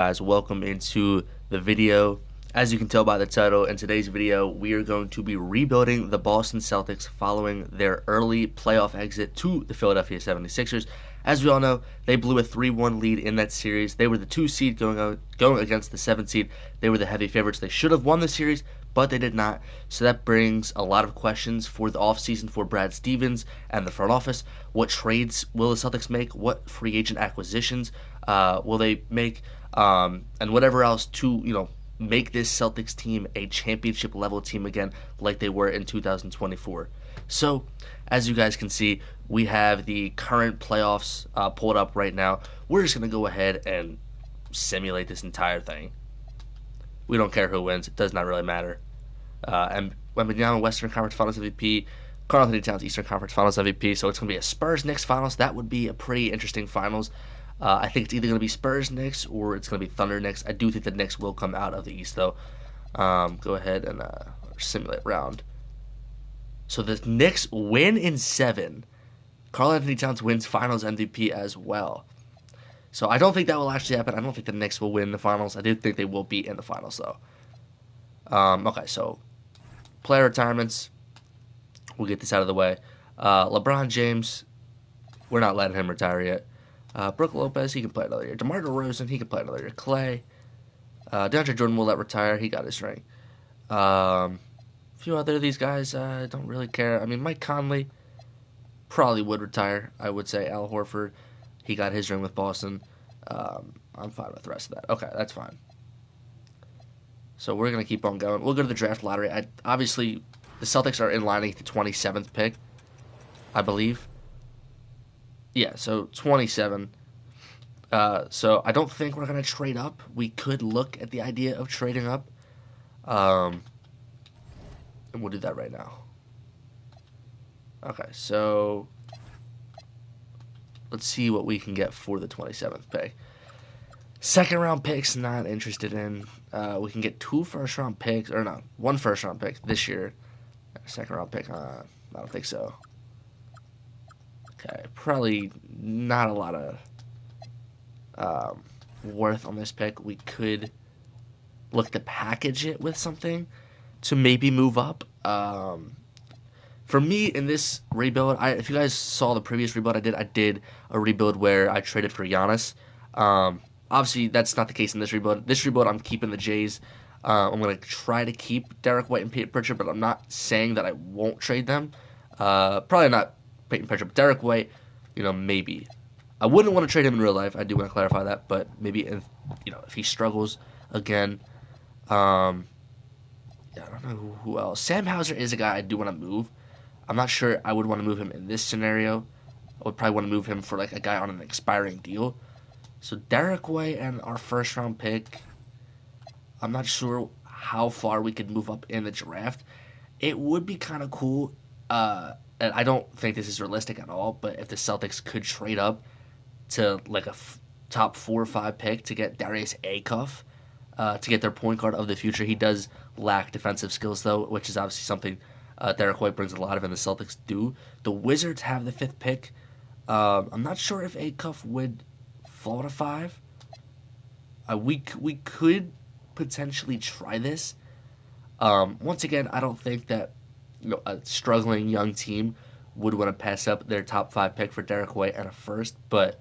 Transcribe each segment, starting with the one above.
Guys, welcome into the video. As you can tell by the title, in today's video we are going to be rebuilding the Boston Celtics following their early playoff exit to the Philadelphia 76ers. As we all know, they blew a 3-1 lead in that series. They were the 2 seed going against the 7 seed. They were the heavy favorites. They should have won the series, but they did not. So that brings a lot of questions for the offseason for Brad Stevens and the front office. What trades will the Celtics make? What free agent acquisitions will they make? And whatever else to make this Celtics team a championship level team again, like they were in 2024. So, as you guys can see, we have the current playoffs pulled up right now. We're just gonna go ahead and simulate this entire thing. We don't care who wins; it does not really matter. And Wembanyama Western Conference Finals MVP, Karl Anthony Towns Eastern Conference Finals MVP. So it's gonna be a Spurs Knicks Finals. That would be a pretty interesting Finals. I think it's either going to be Spurs Knicks or it's going to be Thunder Knicks. I do think the Knicks will come out of the East, though. Go ahead and simulate round. So the Knicks win in 7. Karl Anthony Towns wins Finals MVP as well. So I don't think that will actually happen. I don't think the Knicks will win the Finals. I do think they will be in the Finals, though. Okay, so player retirements. We'll get this out of the way. LeBron James, we're not letting him retire yet. Brook Lopez, he can play another year. DeMar DeRozan, he can play another year. Clay, DeAndre Jordan will let retire. He got his ring. A few other of these guys, I don't really care. I mean, Mike Conley probably would retire. I would say Al Horford, he got his ring with Boston. I'm fine with the rest of that. Okay, that's fine. So we're gonna keep on going. We'll go to the draft lottery. Obviously, the Celtics are in line to get the 27th pick, I believe. Yeah, so 27. So I don't think we're going to trade up. We could look at the idea of trading up. And we'll do that right now. Okay, so let's see what we can get for the 27th pick. Second round picks, not interested in. We can get 2 first round picks, or no, 1 first round pick this year. Second round pick, I don't think so. Okay, probably not a lot of worth on this pick. We could look to package it with something to maybe move up. For me, in this rebuild, if you guys saw the previous rebuild I did a rebuild where I traded for Giannis. Obviously, that's not the case in this rebuild. This rebuild, I'm keeping the Jays. I'm going to try to keep Derek White and Peyton Pritchard, but I'm not saying that I won't trade them. Probably not Peyton Pritchard, but Derek White, maybe. I wouldn't want to trade him in real life. I do want to clarify that, but maybe if he struggles again. I don't know who else. Sam Hauser is a guy I do want to move. I'm not sure I would want to move him in this scenario. I would probably want to move him for like a guy on an expiring deal. So Derek White and our first round pick. I'm not sure how far we could move up in the draft. It would be kind of cool. And I don't think this is realistic at all. But if the Celtics could trade up to like a top 4 or 5 pick to get Darius Acuff, to get their point guard of the future. He does lack defensive skills, though, which is obviously something Derek White brings a lot of, and the Celtics do. The Wizards have the 5th pick. I'm not sure if Acuff would fall to 5. We could potentially try this. Once again, I don't think that a struggling young team would want to pass up their top 5 pick for Derek White and a first, but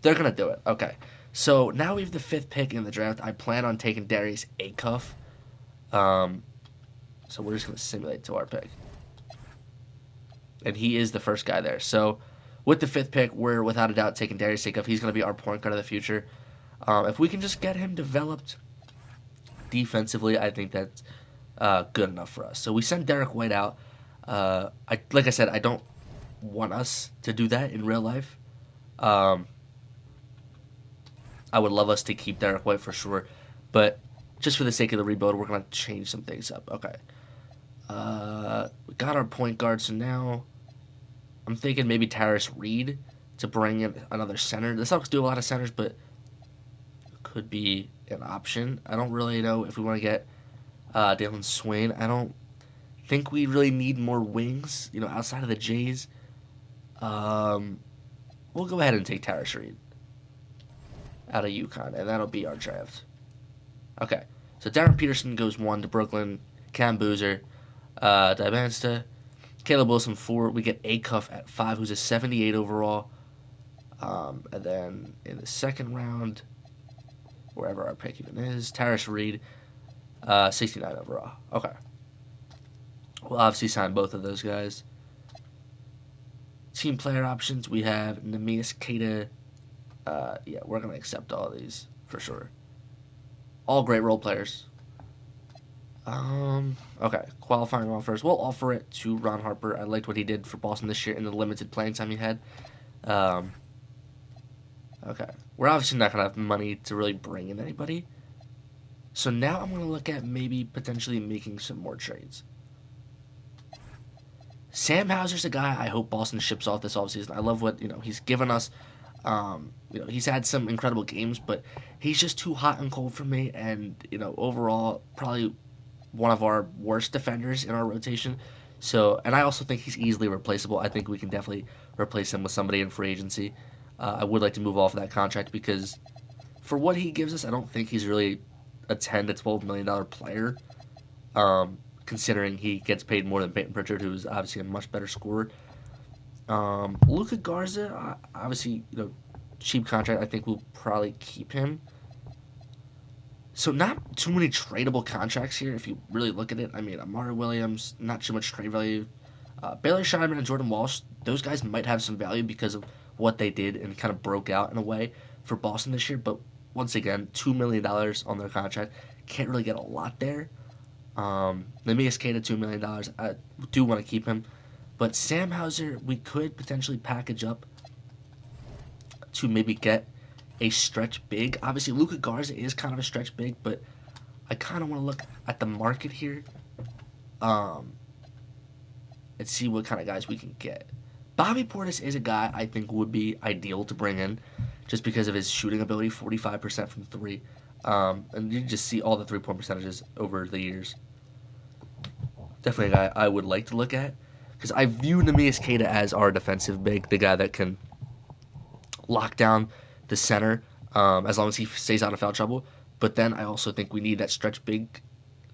they're going to do it. Okay. So now we have the 5th pick in the draft. I plan on taking Darius Acuff. So we're just going to simulate to our pick. And he is the first guy there. So with the 5th pick, we're without a doubt taking Darius Acuff. He's going to be our point guard of the future. If we can just get him developed defensively, I think that's good enough for us. So we send Derek White out. Like I said, I don't want us to do that in real life. I would love us to keep Derek White for sure, but just for the sake of the rebuild, we're going to change some things up. Okay. We got our point guard, so now I'm thinking maybe Tyrus Reed to bring in another center. The Celtics do a lot of centers, but could be an option. I don't really know if we want to get Dalen Swain. I don't think we really need more wings, outside of the Jays. We'll go ahead and take Tyrus Reed. out of UConn, and that'll be our draft. Okay, so Darren Peterson goes 1 to Brooklyn. Cam Boozer, Dibansta, Caleb Wilson 4. We get Acuff at 5, who's a 78 overall. And then in the second round, wherever our pick even is, Tarish Reed, 69 overall. Okay. We'll obviously sign both of those guys. Team player options, we have Neemias Queta. Yeah, we're going to accept all of these for sure. All great role players. Okay, qualifying offers. We'll offer it to Ron Harper. I liked what he did for Boston this year in the limited playing time he had. Um, okay, we're obviously not gonna have money to really bring in anybody. So now I'm gonna look at maybe potentially making some more trades. Sam Hauser's a guy I hope Boston ships off this offseason. I love what he's given us. He's had some incredible games, but he's just too hot and cold for me. And overall, probably one of our worst defenders in our rotation. So, and I also think he's easily replaceable. I think we can definitely replace him with somebody in free agency. I would like to move off of that contract because for what he gives us, I don't think he's really a $10 to $12 million player. Considering he gets paid more than Peyton Pritchard, who's obviously a much better scorer. Luka Garza, obviously, cheap contract. I think we'll probably keep him. So not too many tradable contracts here if you really look at it. I mean, Amari Williams, not too much trade value. Baylor Scheinman and Jordan Walsh, those guys might have some value because of what they did and kind of broke out in a way for Boston this year. But once again, $2 million on their contract. Can't really get a lot there. Neemias Queta, $2 million. I do want to keep him. But Sam Hauser, we could potentially package up to maybe get a stretch big. Obviously, Luka Garza is kind of a stretch big, but I kind of want to look at the market here and see what kind of guys we can get. Bobby Portis is a guy I think would be ideal to bring in just because of his shooting ability, 45% from 3. And you just see all the 3-point percentages over the years. Definitely a guy I would like to look at because I view Neemias Queta as our defensive big, the guy that can lock down the center as long as he stays out of foul trouble. But then I also think we need that stretch big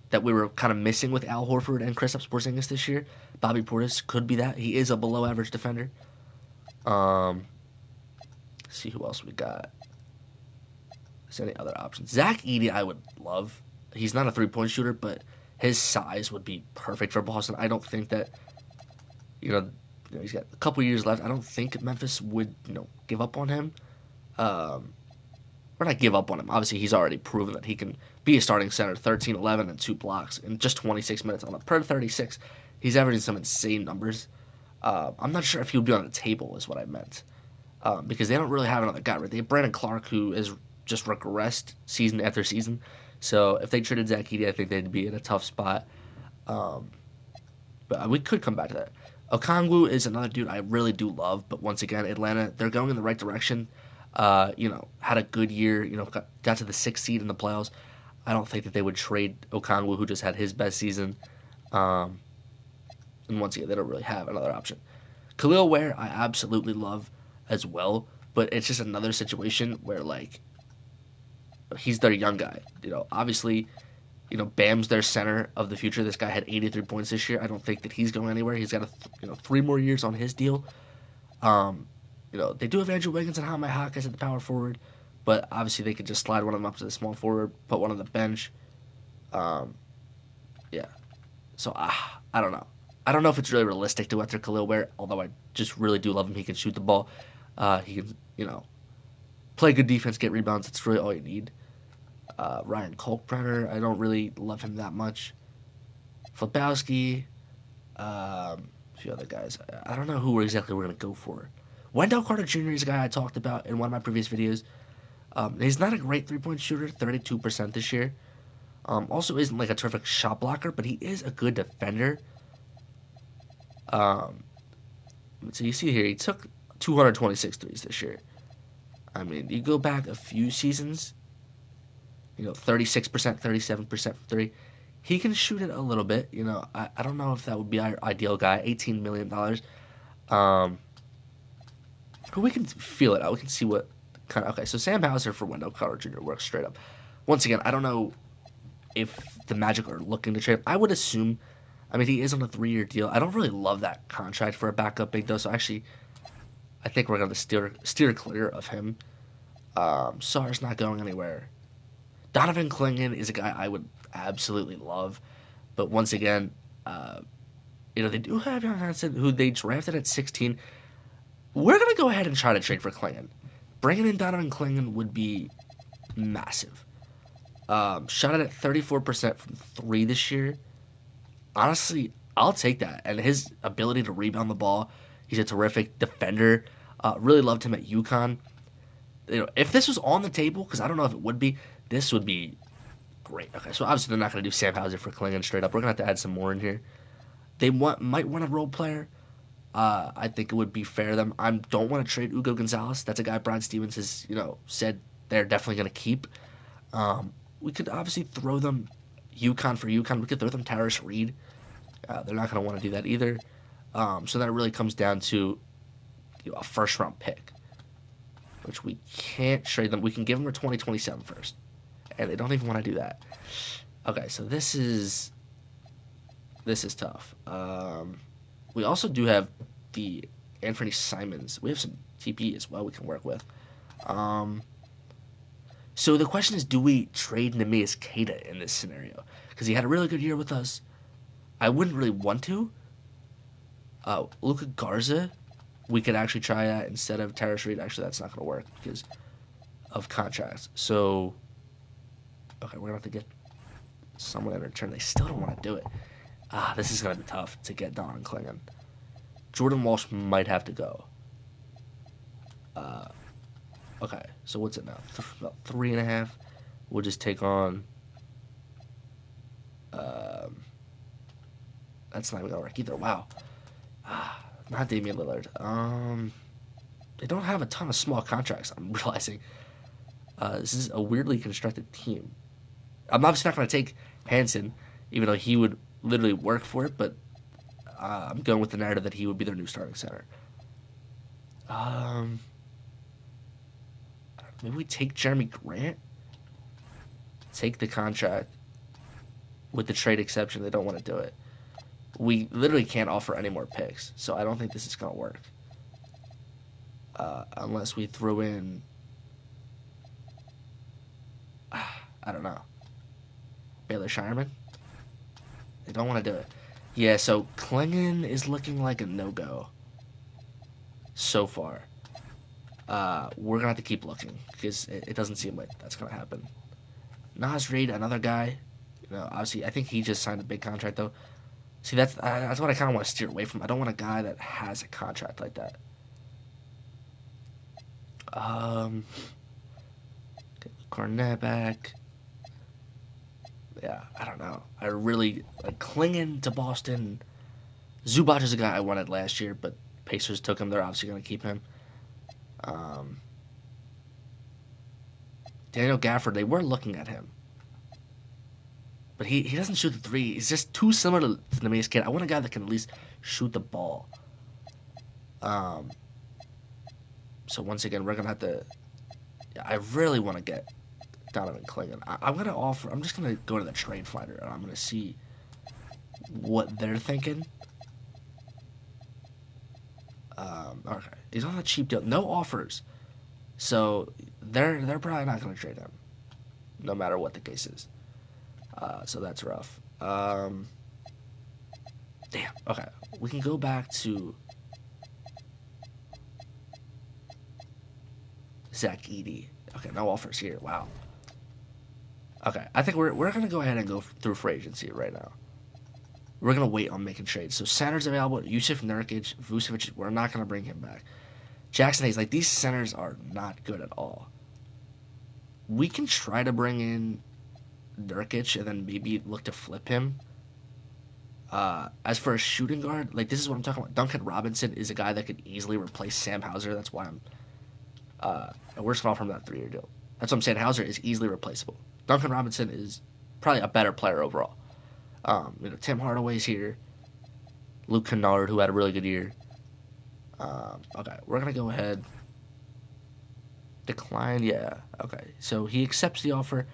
that we were kind of missing with Al Horford and Kristaps Porzingis this year. Bobby Portis could be that. He is a below average defender. Let's see who else we got. Is there any other options? Zach Edey I would love. He's not a 3-point shooter, but his size would be perfect for Boston. I don't think that, he's got a couple years left. I don't think Memphis would, give up on him. Or not give up on him. Obviously, he's already proven that he can be a starting center, 13, 11, and 2 blocks in just 26 minutes. On a per 36, he's averaging some insane numbers. I'm not sure if he would be on the table, is what I meant. Because they don't really have another guy, right? They have Brandon Clark, who is just regressed season after season. So if they traded Zach Edey, I think they'd be in a tough spot. But we could come back to that. Okongwu is another dude I really do love, but once again, Atlanta, they're going in the right direction. Had a good year, got to the 6th seed in the playoffs. I don't think that they would trade Okongwu, who just had his best season. And once again, they don't really have another option. Khalil Ware, I absolutely love as well, but it's just another situation where, he's their young guy. Obviously, Bam's their center of the future. This guy had 83 points this year. I don't think that he's going anywhere. He's got 3 more years on his deal. They do have Andrew Wiggins and Jaime Jaquez at the power forward, but obviously they could just slide one of them up to the small forward, put one on the bench. Yeah. So I don't know. I don't know if it's really realistic to go after Khalil Ware, although I just really do love him. He can shoot the ball. He can, play good defense, get rebounds. That's really all you need. Ryan Kalkbrenner, I don't really love him that much. Flabowski, a few other guys. I don't know who exactly we're going to go for. Wendell Carter Jr. is a guy I talked about in one of my previous videos. He's not a great 3-point shooter, 32% this year. Also isn't a terrific shot blocker, but he is a good defender. So you see here, he took 226 threes this year. I mean, you go back a few seasons, 36%, 37% from 3. He can shoot it a little bit. I don't know if that would be our ideal guy. $18 million. But we can feel it out. We can see what kind of okay. So Sam Hauser for Wendell Carter Jr. works straight up. Once again, I don't know if the Magic are looking to trade him. I would assume. I mean, he is on a 3-year deal. I don't really love that contract for a backup big though. So actually, I think we're gonna steer clear of him. Sarr's not going anywhere. Donovan Clingan is a guy I would absolutely love, but once again, uh, they do have Young Hansen, who they drafted at 16. We're gonna go ahead and try to trade for Clingan. Bringing in Donovan Clingan would be massive. Shot at 34% from three this year. Honestly, I'll take that. And his ability to rebound the ball, he's a terrific defender. Really loved him at UConn. If this was on the table, because I don't know if it would be, this would be great. Okay, so obviously they're not going to do Sam Hauser for Klingon straight up. We're going to have to add some more in here. They might want a role player. I think it would be fair to them. I don't want to trade Ugo Gonzalez. That's a guy Brian Stevens has said they're definitely going to keep. We could obviously throw them UConn for UConn. We could throw them Tyrus Reed. They're not going to want to do that either. So that really comes down to a first round pick, which we can't trade them. We can give them a 2027 first, and they don't even want to do that. Okay, so this is tough. We also do have the Anthony Simons. We have some TP as well we can work with. So the question is, do we trade Neemias Queta in this scenario? Because he had a really good year with us. I wouldn't really want to. Luka Garza, we could actually try that instead of Tyrus Reed. Actually, that's not going to work because of contracts. So, okay, we're going to have to get someone in return. They still don't want to do it. This is going to be tough to get Don and Klingon. Jordan Walsh might have to go. Okay, so what's it now? About 3.5. We'll just take on. That's not even gonna work either. Wow. Not Damian Lillard. They don't have a ton of small contracts. I'm realizing. This is a weirdly constructed team. I'm obviously not gonna take Hansen, even though he would literally work for it. But I'm going with the narrative that he would be their new starting center. Maybe we take Jeremy Grant. Take the contract. With the trade exception, they don't want to do it. We literally can't offer any more picks, so I don't think this is going to work. Unless we throw in... I don't know. Baylor Shireman? They don't want to do it. Yeah, so Klingon is looking like a no-go. So far. We're going to have to keep looking, because it doesn't seem like that's going to happen. Naz Reid, another guy. Obviously, I think he just signed a big contract, though. See, that's what I kind of want to steer away from. I don't want a guy that has a contract like that. Get Garnett back. Yeah, I don't know. I really clinging to Boston. Zubac is a guy I wanted last year, but Pacers took him. They're obviously going to keep him. Daniel Gafford, they were looking at him. But he doesn't shoot the three. He's just too similar to the Neemias Queta. I want a guy that can at least shoot the ball. So once again, we're going to have to... I really want to get Donovan Clingan. I'm going to offer... I'm just going to go to the trade finder, and I'm going to see what they're thinking. Okay. He's on a cheap deal. No offers. So they're probably not going to trade him, no matter what the case is. So that's rough. Damn. Okay. We can go back to Zach Edey. Okay, no offers here. Wow. Okay, I think we're gonna go ahead and go through free agency right now. We're gonna wait on making trades. So centers available: Yusuf Nurkic, Vucevic. We're not gonna bring him back. Jackson Hayes. These centers are not good at all. We can try to bring in Nurkic and then maybe look to flip him. As for a shooting guard, this is what I'm talking about. Duncan Robinson is a guy that could easily replace Sam Hauser. That's why I'm we're small from that 3-year deal. That's what I'm saying. Hauser is easily replaceable. Duncan Robinson is probably a better player overall. Tim Hardaway's here. Luke Kennard, who had a really good year. Okay, we're gonna go ahead. Decline, yeah. Okay, so he accepts the offer.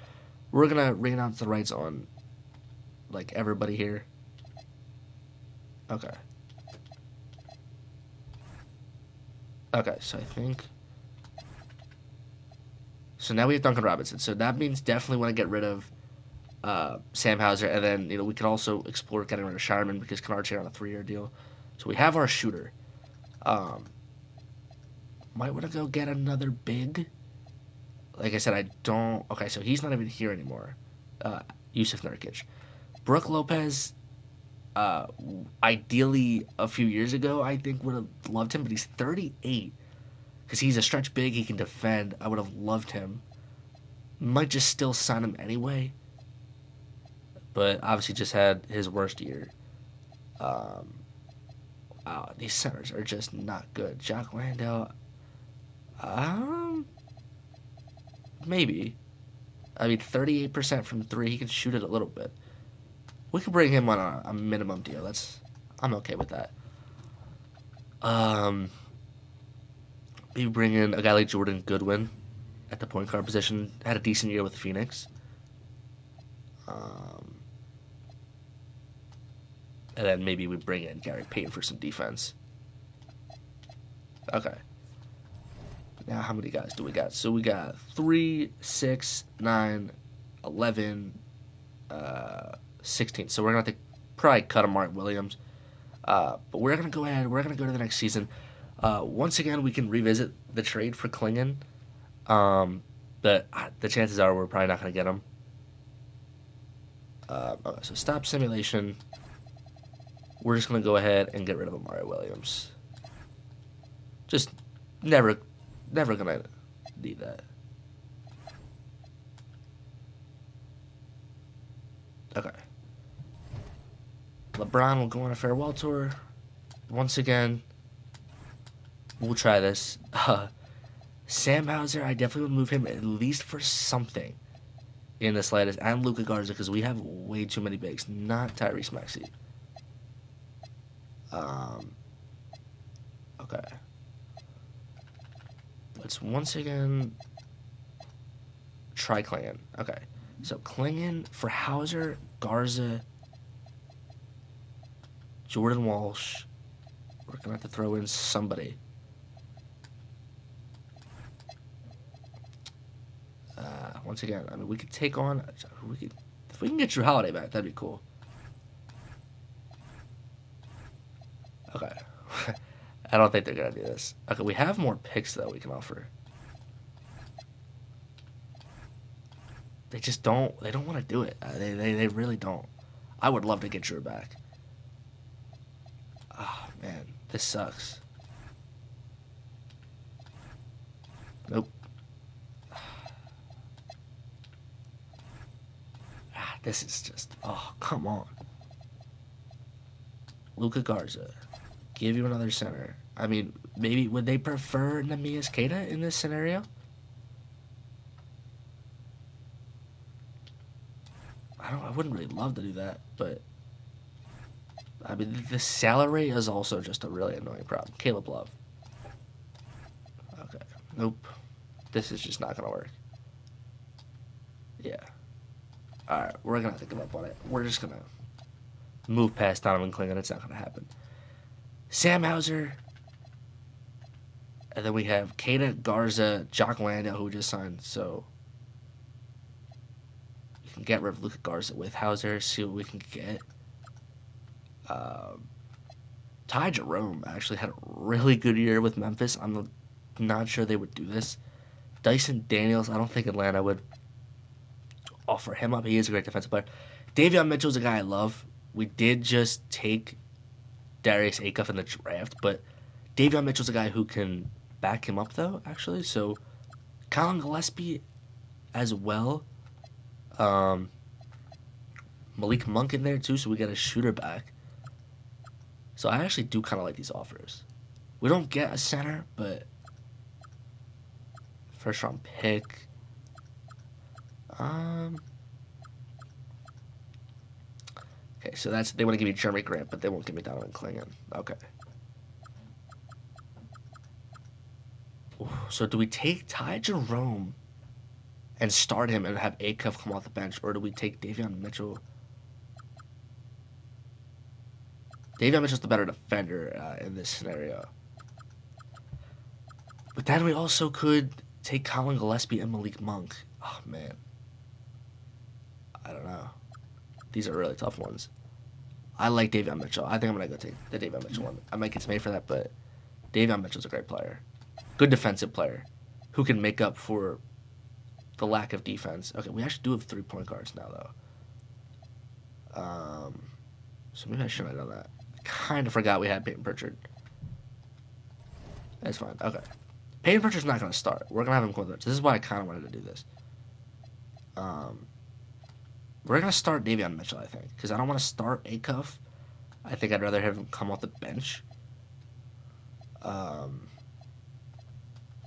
We're gonna re-announce the rights on like everybody here. Okay. Okay, so I think so now we have Duncan Robinson. So that means definitely want to get rid of Sam Hauser, and then we can also explore getting rid of Shireman because Kennard's here on a 3-year deal. So we have our shooter. Um, might want to go get another big. Like I said, I don't. Okay, so he's not even here anymore. Yusuf Nurkic, Brooke Lopez. Uh, Ideally, a few years ago, I think would have loved him, but he's 38 because he's a stretch big. He can defend. I would have loved him. Might just still sign him anyway, but obviously just had his worst year. Um, these centers are just not good. Jock Landale, um, maybe. I mean, 38% from three. He can shoot it a little bit. We could bring him on a minimum deal. I'm okay with that. Um, Maybe bring in a guy like Jordan Goodwin at the point guard position. Had a decent year with Phoenix. Um, and then maybe we bring in Gary Payton for some defense. Okay. Now, how many guys do we got? So we got 3, 6, 9, 11, 16. So we're going to have to probably cut a Mark Williams. But we're going to go ahead. We're going to go to the next season. Once again, we can revisit the trade for Klingon. But the chances are we're probably not going to get him. Okay, so stop simulation. We're just going to go ahead and get rid of Amari Williams. Just never going to need that. Okay. LeBron will go on a farewell tour. Once again, we'll try this. Sam Hauser, I definitely would move him at least for something in the slightest. And Luka Garza, because we have way too many bigs. Not Tyrese Maxey. Okay. Let's once again try Klingon. Okay. So Klingon for Hauser, Garza, Jordan Walsh. We're going to have to throw in somebody. Once again, I mean, we could take on. If we can get Drew Holiday back, that'd be cool. Okay. I don't think they're gonna do this. Okay, we have more picks though we can offer. They just don't. They don't want to do it. They really don't. I would love to get Drew back. Oh man, this sucks. Nope. This is just. Oh come on. Luka Garza, give you another center. I mean, maybe would they prefer Namias Keita in this scenario? I wouldn't really love to do that, but I mean, the salary is also just a really annoying problem. Caleb Love. Okay. Nope. This is just not gonna work. Yeah. All right, we're gonna have to give up on it. We're just gonna move past Donovan Klingon. It's not gonna happen. Sam Hauser, and then we have Keita, Garza, Jock Landale, who just signed. So we can get rid of Luka Garza with Hauser. See what we can get. Ty Jerome actually had a really good year with Memphis. I'm not sure they would do this. Dyson Daniels, I don't think Atlanta would offer him up. He is a great defensive player. Davion Mitchell's a guy I love. We did just take Darius Acuff in the draft, but Davion Mitchell's a guy who can back him up, though, actually. So, Colin Gillespie as well. Malik Monk in there, too, so we got a shooter back. So, I actually do kind of like these offers. We don't get a center, but first round pick. Okay, so they want to give me Jeremy Grant, but they won't give me Donovan Klingon. Okay. Oof, So do we take Ty Jerome and start him and have Acuff come off the bench, or do we take Davion Mitchell? Davion Mitchell's the better defender in this scenario. But then we also could take Colin Gillespie and Malik Monk. Oh, man. I don't know. These are really tough ones. I like Davion Mitchell. I think I'm going to go take the Davion Mitchell one. I might get made for that, but Davion Mitchell's a great player. Good defensive player who can make up for the lack of defense. Okay, we actually do have 3-point guards now, though. So maybe I shouldn't have done that. I kind of forgot we had Peyton Pritchard. That's fine. Okay. Peyton Pritchard's not going to start. We're going to have him come with us. This is why I kind of wanted to do this. We're going to start Davion Mitchell, I think, because I don't want to start Acuff. I think I'd rather have him come off the bench.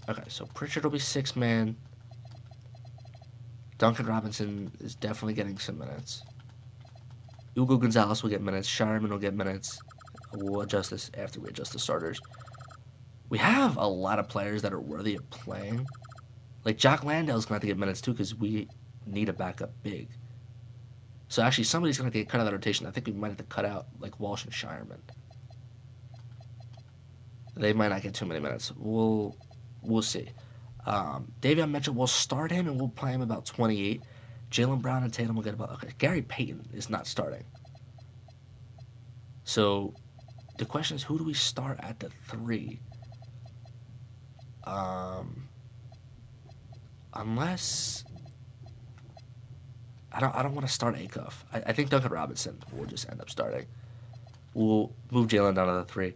Okay, so Pritchard will be 6-man. Duncan Robinson is definitely getting some minutes. Hugo Gonzalez will get minutes. Shireman will get minutes. We'll adjust this after we adjust the starters. We have a lot of players that are worthy of playing. Like, Jock Landale's going to have to get minutes, too, because we need a backup big. So, actually, somebody's going to have to get cut out of the rotation. I think we might have to cut out, like, Walsh and Shireman. They might not get too many minutes. We'll see. Davion Mitchell, we'll start him, and we'll play him about 28. Jaylen Brown and Tatum will get about... Okay, Gary Payton is not starting. So, the question is, who do we start at the 3? Unless... I don't want to start Acuff. I think Duncan Robinson will just end up starting. We'll move Jaylen down to the 3.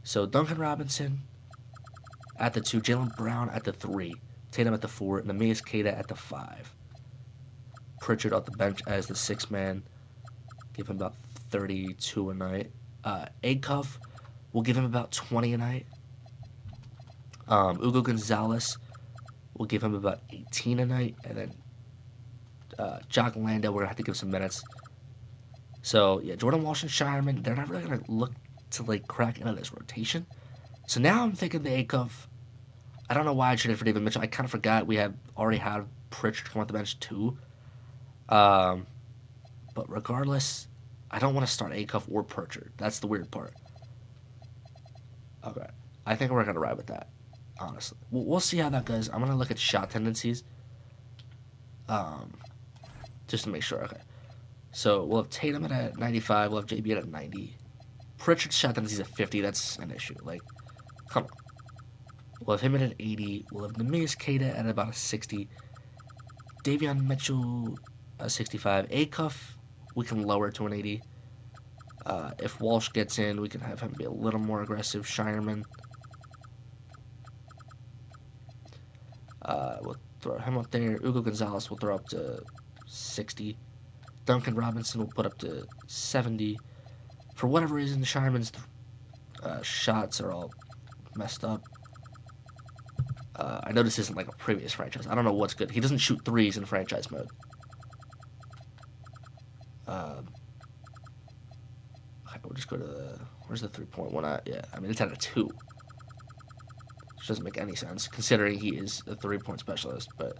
So, Duncan Robinson at the 2. Jaylen Brown at the 3. Tatum at the 4. And Neemias Queta at the 5. Pritchard off the bench as the 6-man. Give him about 32 a night. Acuff, we'll give him about 20 a night. Hugo Gonzalez, we'll give him about 18 a night. And then Jock Landale, we're going to have to give some minutes. So, yeah, Jordan Walsh and Shireman, they're not really going to look to, like, crack into this rotation. So now I'm thinking the Acuff, I don't know why I traded for David Mitchell. I kind of forgot we already had Pritchard come off the bench, too. But regardless, I don't want to start Acuff or Pritchard. That's the weird part. Okay. I think we're going to ride with that, honestly. We'll see how that goes. I'm going to look at shot tendencies. Just to make sure. Okay. So we'll have Tatum at 95. We'll have JB at 90. Pritchard's shot tendencies at 50. That's an issue. Like, come on. We'll have him at an 80. We'll have Neemias Queta at about a 60. Davion Mitchell, a 65. Acuff, we can lower to an 80. If Walsh gets in, we can have him be a little more aggressive. Shireman. We'll throw him up there. Hugo Gonzalez will throw up to 60. Duncan Robinson will put up to 70. For whatever reason, Shireman's shots are all messed up. I know this isn't like a previous franchise. I don't know what's good. He doesn't shoot threes in franchise mode. Okay, we'll just go to the... Where's the 3-point one at? Yeah, I mean, it's at a 2. Which doesn't make any sense, considering he is a 3-point specialist, but...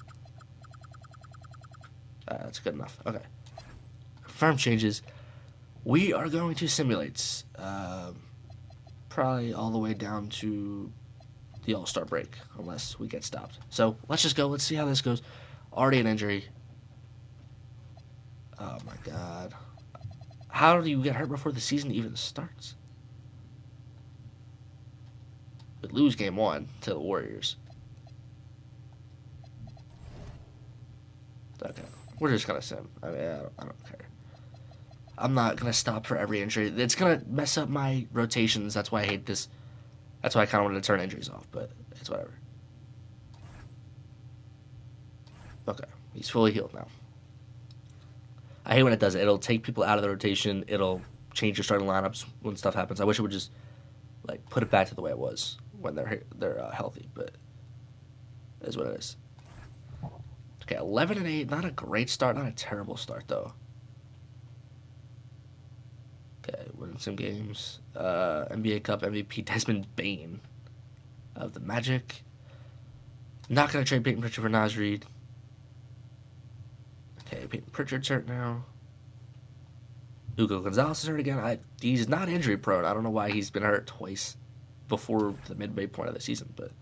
that's good enough. Okay. Confirm changes. We are going to simulate. Probably all the way down to the All-Star break, unless we get stopped. So, let's just go. Let's see how this goes. Already an injury. Oh, my God. How do you get hurt before the season even starts? We lose game 1 to the Warriors. Okay. We're just going to sim. I mean, I don't care. I'm not going to stop for every injury. It's going to mess up my rotations. That's why I hate this. That's why I kind of wanted to turn injuries off, but it's whatever. Okay. He's fully healed now. I hate when it does it. It'll take people out of the rotation. It'll change your starting lineups when stuff happens. I wish it would just, like, put it back to the way it was when they're healthy, but it is what it is. Okay, 11-8. Not a great start. Not a terrible start, though. Okay, winning some games. NBA Cup MVP Desmond Bane of the Magic. Not going to trade Peyton Pritchard for Naz Reid. Okay, Peyton Pritchard's hurt now. Hugo Gonzalez is hurt again. He's not injury prone. I don't know why he's been hurt twice before the midway point of the season, but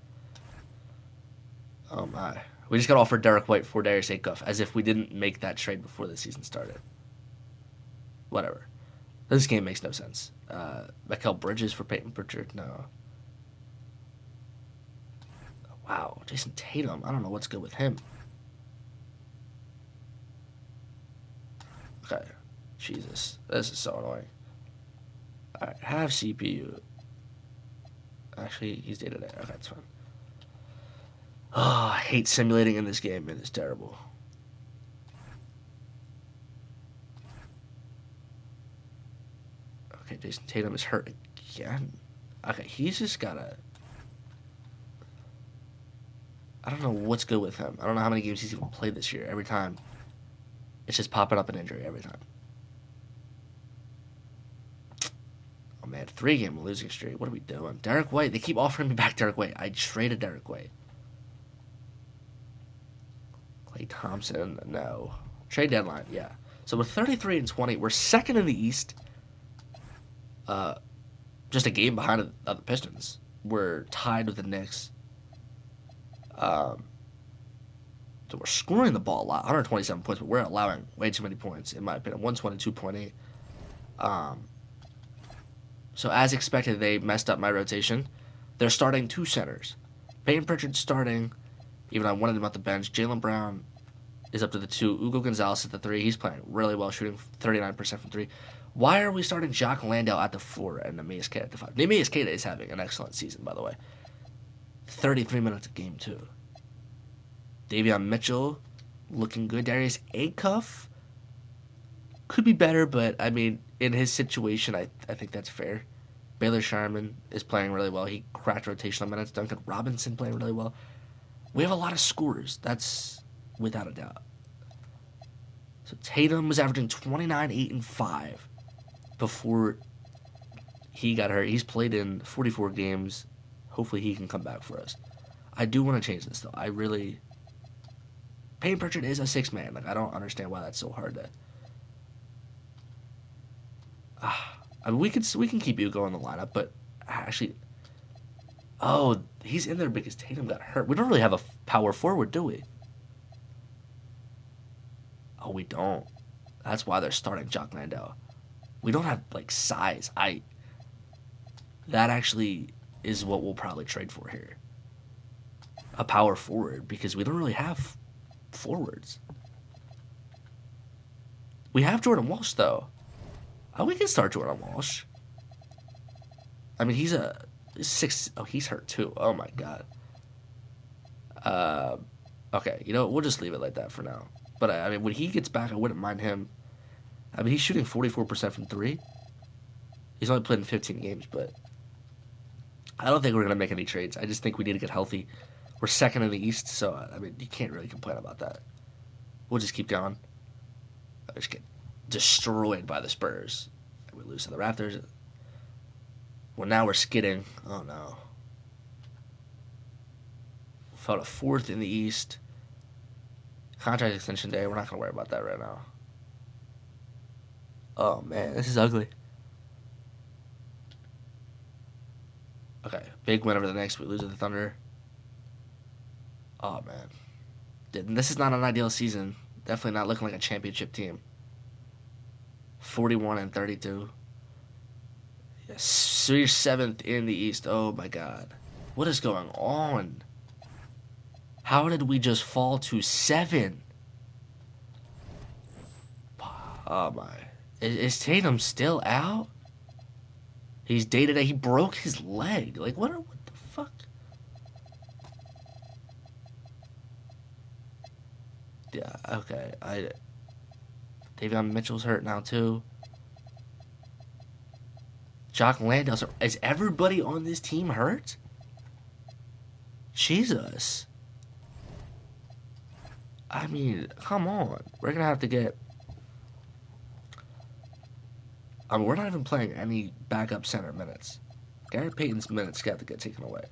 oh my. We just got offered Derek White for Darius Acuff, as if we didn't make that trade before the season started. Whatever. This game makes no sense. Mikal Bridges for Peyton Pritchard? No. Wow, Jason Tatum. I don't know what's good with him. Okay. Jesus. This is so annoying. Alright, have CPU. Actually, he's day-to-day. Okay, that's fine. Oh, I hate simulating in this game. It is terrible. Okay, Jason Tatum is hurt again. Okay, he's just gotta... I don't know what's good with him. I don't know how many games he's even played this year. Every time, it's just popping up an injury every time. Oh man, 3-game losing streak. What are we doing? Derek White. They keep offering me back Derek White. I traded Derek White. Klay Thompson, no. Trade deadline, yeah. So we're 33-20. We're second in the East. Just a game behind the Pistons. We're tied with the Knicks. So we're scoring the ball a lot, 127 points, but we're allowing way too many points, in my opinion. 122.8. So as expected, they messed up my rotation. They're starting 2 centers. Peyton Pritchard starting, even though I wanted him off the bench. Jaylen Brown is up to the 2. Hugo Gonzalez at the 3. He's playing really well, shooting 39% from 3. Why are we starting Jock Landale at the 4 and Neemias Queta at the 5? Neemias Queta is having an excellent season, by the way. 33 minutes a game, too. Davion Mitchell looking good. Darius Acuff could be better, but, I mean, in his situation, I think that's fair. Baylor Sharman is playing really well. He cracked rotational minutes. Duncan Robinson playing really well. We have a lot of scores. That's without a doubt. So Tatum was averaging 29, 8, and 5 before he got hurt. He's played in 44 games. Hopefully he can come back for us. I do want to change this, though. I really... Peyton Pritchard is a 6-man. Like, I don't understand why that's so hard to... I mean, we can keep Hugo in the lineup, but actually... Oh, he's in there because Tatum got hurt. We don't really have a power forward, do we? Oh, we don't. That's why they're starting Jock Landale. We don't have, like, size. That actually is what we'll probably trade for here. A power forward, because we don't really have forwards. We have Jordan Walsh, though. Oh, we can start Jordan Walsh. I mean, he's a 6... Oh, he's hurt, too. Oh, my God. Okay, you know, we'll just leave it like that for now. But, I mean, when he gets back, I wouldn't mind him. I mean, he's shooting 44% from 3. He's only played in 15 games, but I don't think we're going to make any trades. I just think we need to get healthy. We're second in the East, so, I mean, you can't really complain about that. We'll just keep going. I just get destroyed by the Spurs. We lose to the Raptors. Well, now we're skidding. Oh, no. Fell to 4th in the East. Contract extension day. We're not going to worry about that right now. Oh, man. This is ugly. Okay. Big win over the Knicks. We lose to the Thunder. Oh, man. This is not an ideal season. Definitely not looking like a championship team. 41-32. Yes, we're 7th in the East. Oh, my God. What is going on? How did we just fall to 7? Oh, my. Is Tatum still out? He's day-to-day. He broke his leg. Like, what the fuck? Yeah, okay. Davion Mitchell's hurt now, too. Jock Landale. Is everybody on this team hurt? Jesus. I mean, come on. We're going to have to get... I mean, we're not even playing any backup center minutes. Gary Payton's minutes got to get taken away.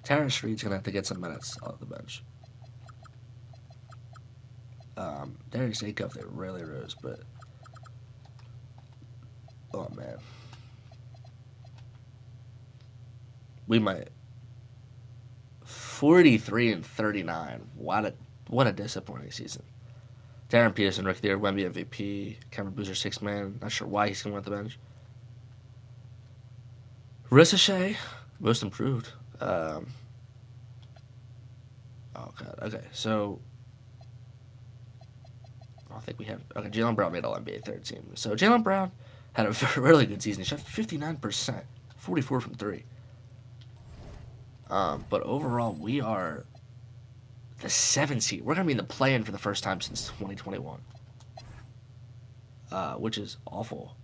Terrence Reed's going to have to get some minutes off the bench. Darius Acuff, they really rose, but oh man, we might 43 and 39. What a disappointing season. Darren Peterson, rookie of the year, Wemby MVP, Cameron Boozer, sixth man. Not sure why he's going to the bench. Ricochet, most improved. Oh god. Okay, so I don't think we have. Okay, Jaylen Brown made All NBA third team. So Jaylen Brown had a really good season. He shot 59%, 44 from three. But overall, we are the 7th seed. We're gonna be in the play-in for the first time since 2021, which is awful.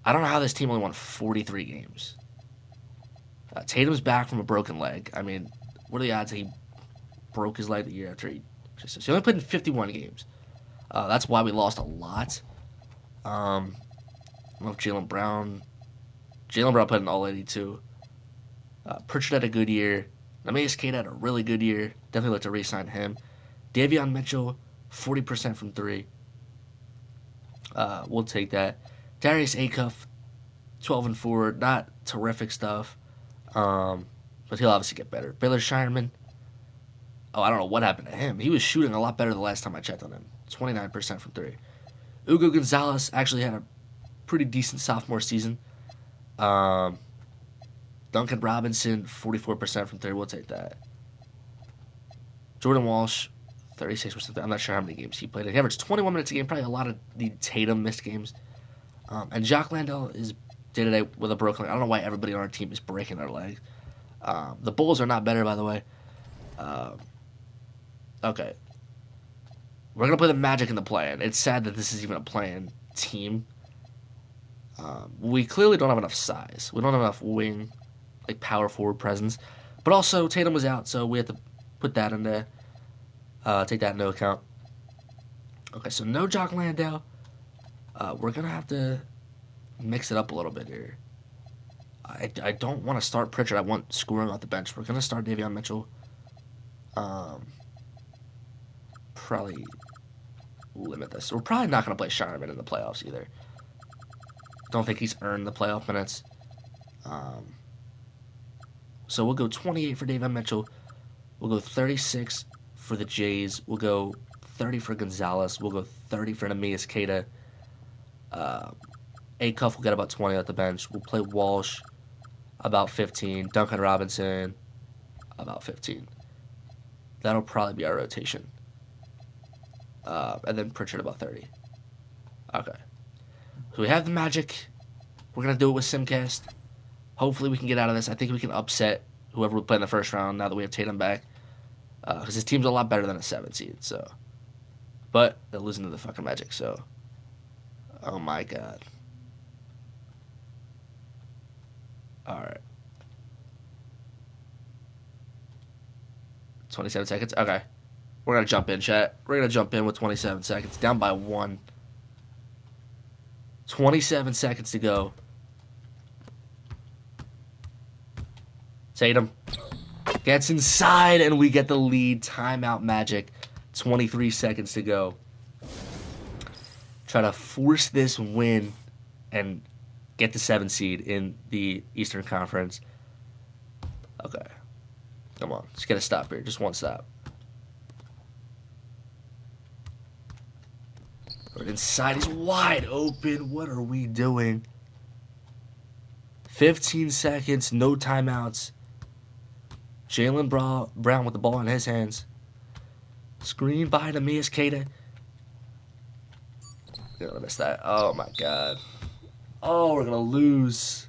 I don't know how this team only won 43 games. Tatum's back from a broken leg. I mean, what are the odds that he broke his leg the year after he only played in 51 games. That's why we lost a lot. I love Jaylen Brown. Jaylen Brown played in all 82. Pritchard had a good year. Neemias Queta had a really good year. Definitely like to re-sign him. Davion Mitchell, 40% from three. We'll take that. Darius Acuff, 12 and 4. Not terrific stuff. But he'll obviously get better. Baylor Shireman. Oh, I don't know what happened to him. He was shooting a lot better the last time I checked on him. 29% from three. Hugo Gonzalez actually had a pretty decent sophomore season. Duncan Robinson, 44% from three. We'll take that. Jordan Walsh, 36%. I'm not sure how many games he played. He averaged 21 minutes a game. Probably a lot of the Tatum missed games. And Jock Landale is day-to-day with a broken leg. I don't know why everybody on our team is breaking their legs. The Bulls are not better, by the way. Okay. We're going to play the Magic in the play-in. It's sad that this is even a play-in team. We clearly don't have enough size. We don't have enough wing, like power forward presence. But also, Tatum was out, so we have to put that in there. Take that into account. Okay, so no Jock Landale. We're going to have to mix it up a little bit here. I don't want to start Pritchard. I want scoring off the bench. We're going to start Davion Mitchell. Probably limit this. We're probably not going to play Shireman in the playoffs either. Don't think he's earned the playoff minutes. So we'll go 28 for Davion Mitchell. We'll go 36 for the Jays. We'll go 30 for Gonzalez. We'll go 30 for Neemias Queta. Acuff will get about 20 at the bench. We'll play Walsh about 15. Duncan Robinson about 15. That'll probably be our rotation. And then Pritchard about 30. Okay. So we have the Magic. We're going to do it with Simcast. Hopefully we can get out of this. I think we can upset whoever we play in the first round now that we have Tatum back. Because his team's a lot better than a 7 seed. So. But they're losing to the fucking Magic. So. Oh my god. Alright. 27 seconds? Okay. We're going to jump in, chat. We're going to jump in with 27 seconds. Down by 1. 27 seconds to go. Tatum gets inside, and we get the lead. Timeout Magic. 23 seconds to go. Try to force this win and get the 7 seed in the Eastern Conference. Okay. Come on. Let's get a stop here. Just one stop. Right inside. He's wide open. What are we doing? 15 seconds. No timeouts. Jaylen Brown with the ball in his hands. Screen by Neemias Queta. We're gonna miss that. Oh my god. Oh, we're gonna lose.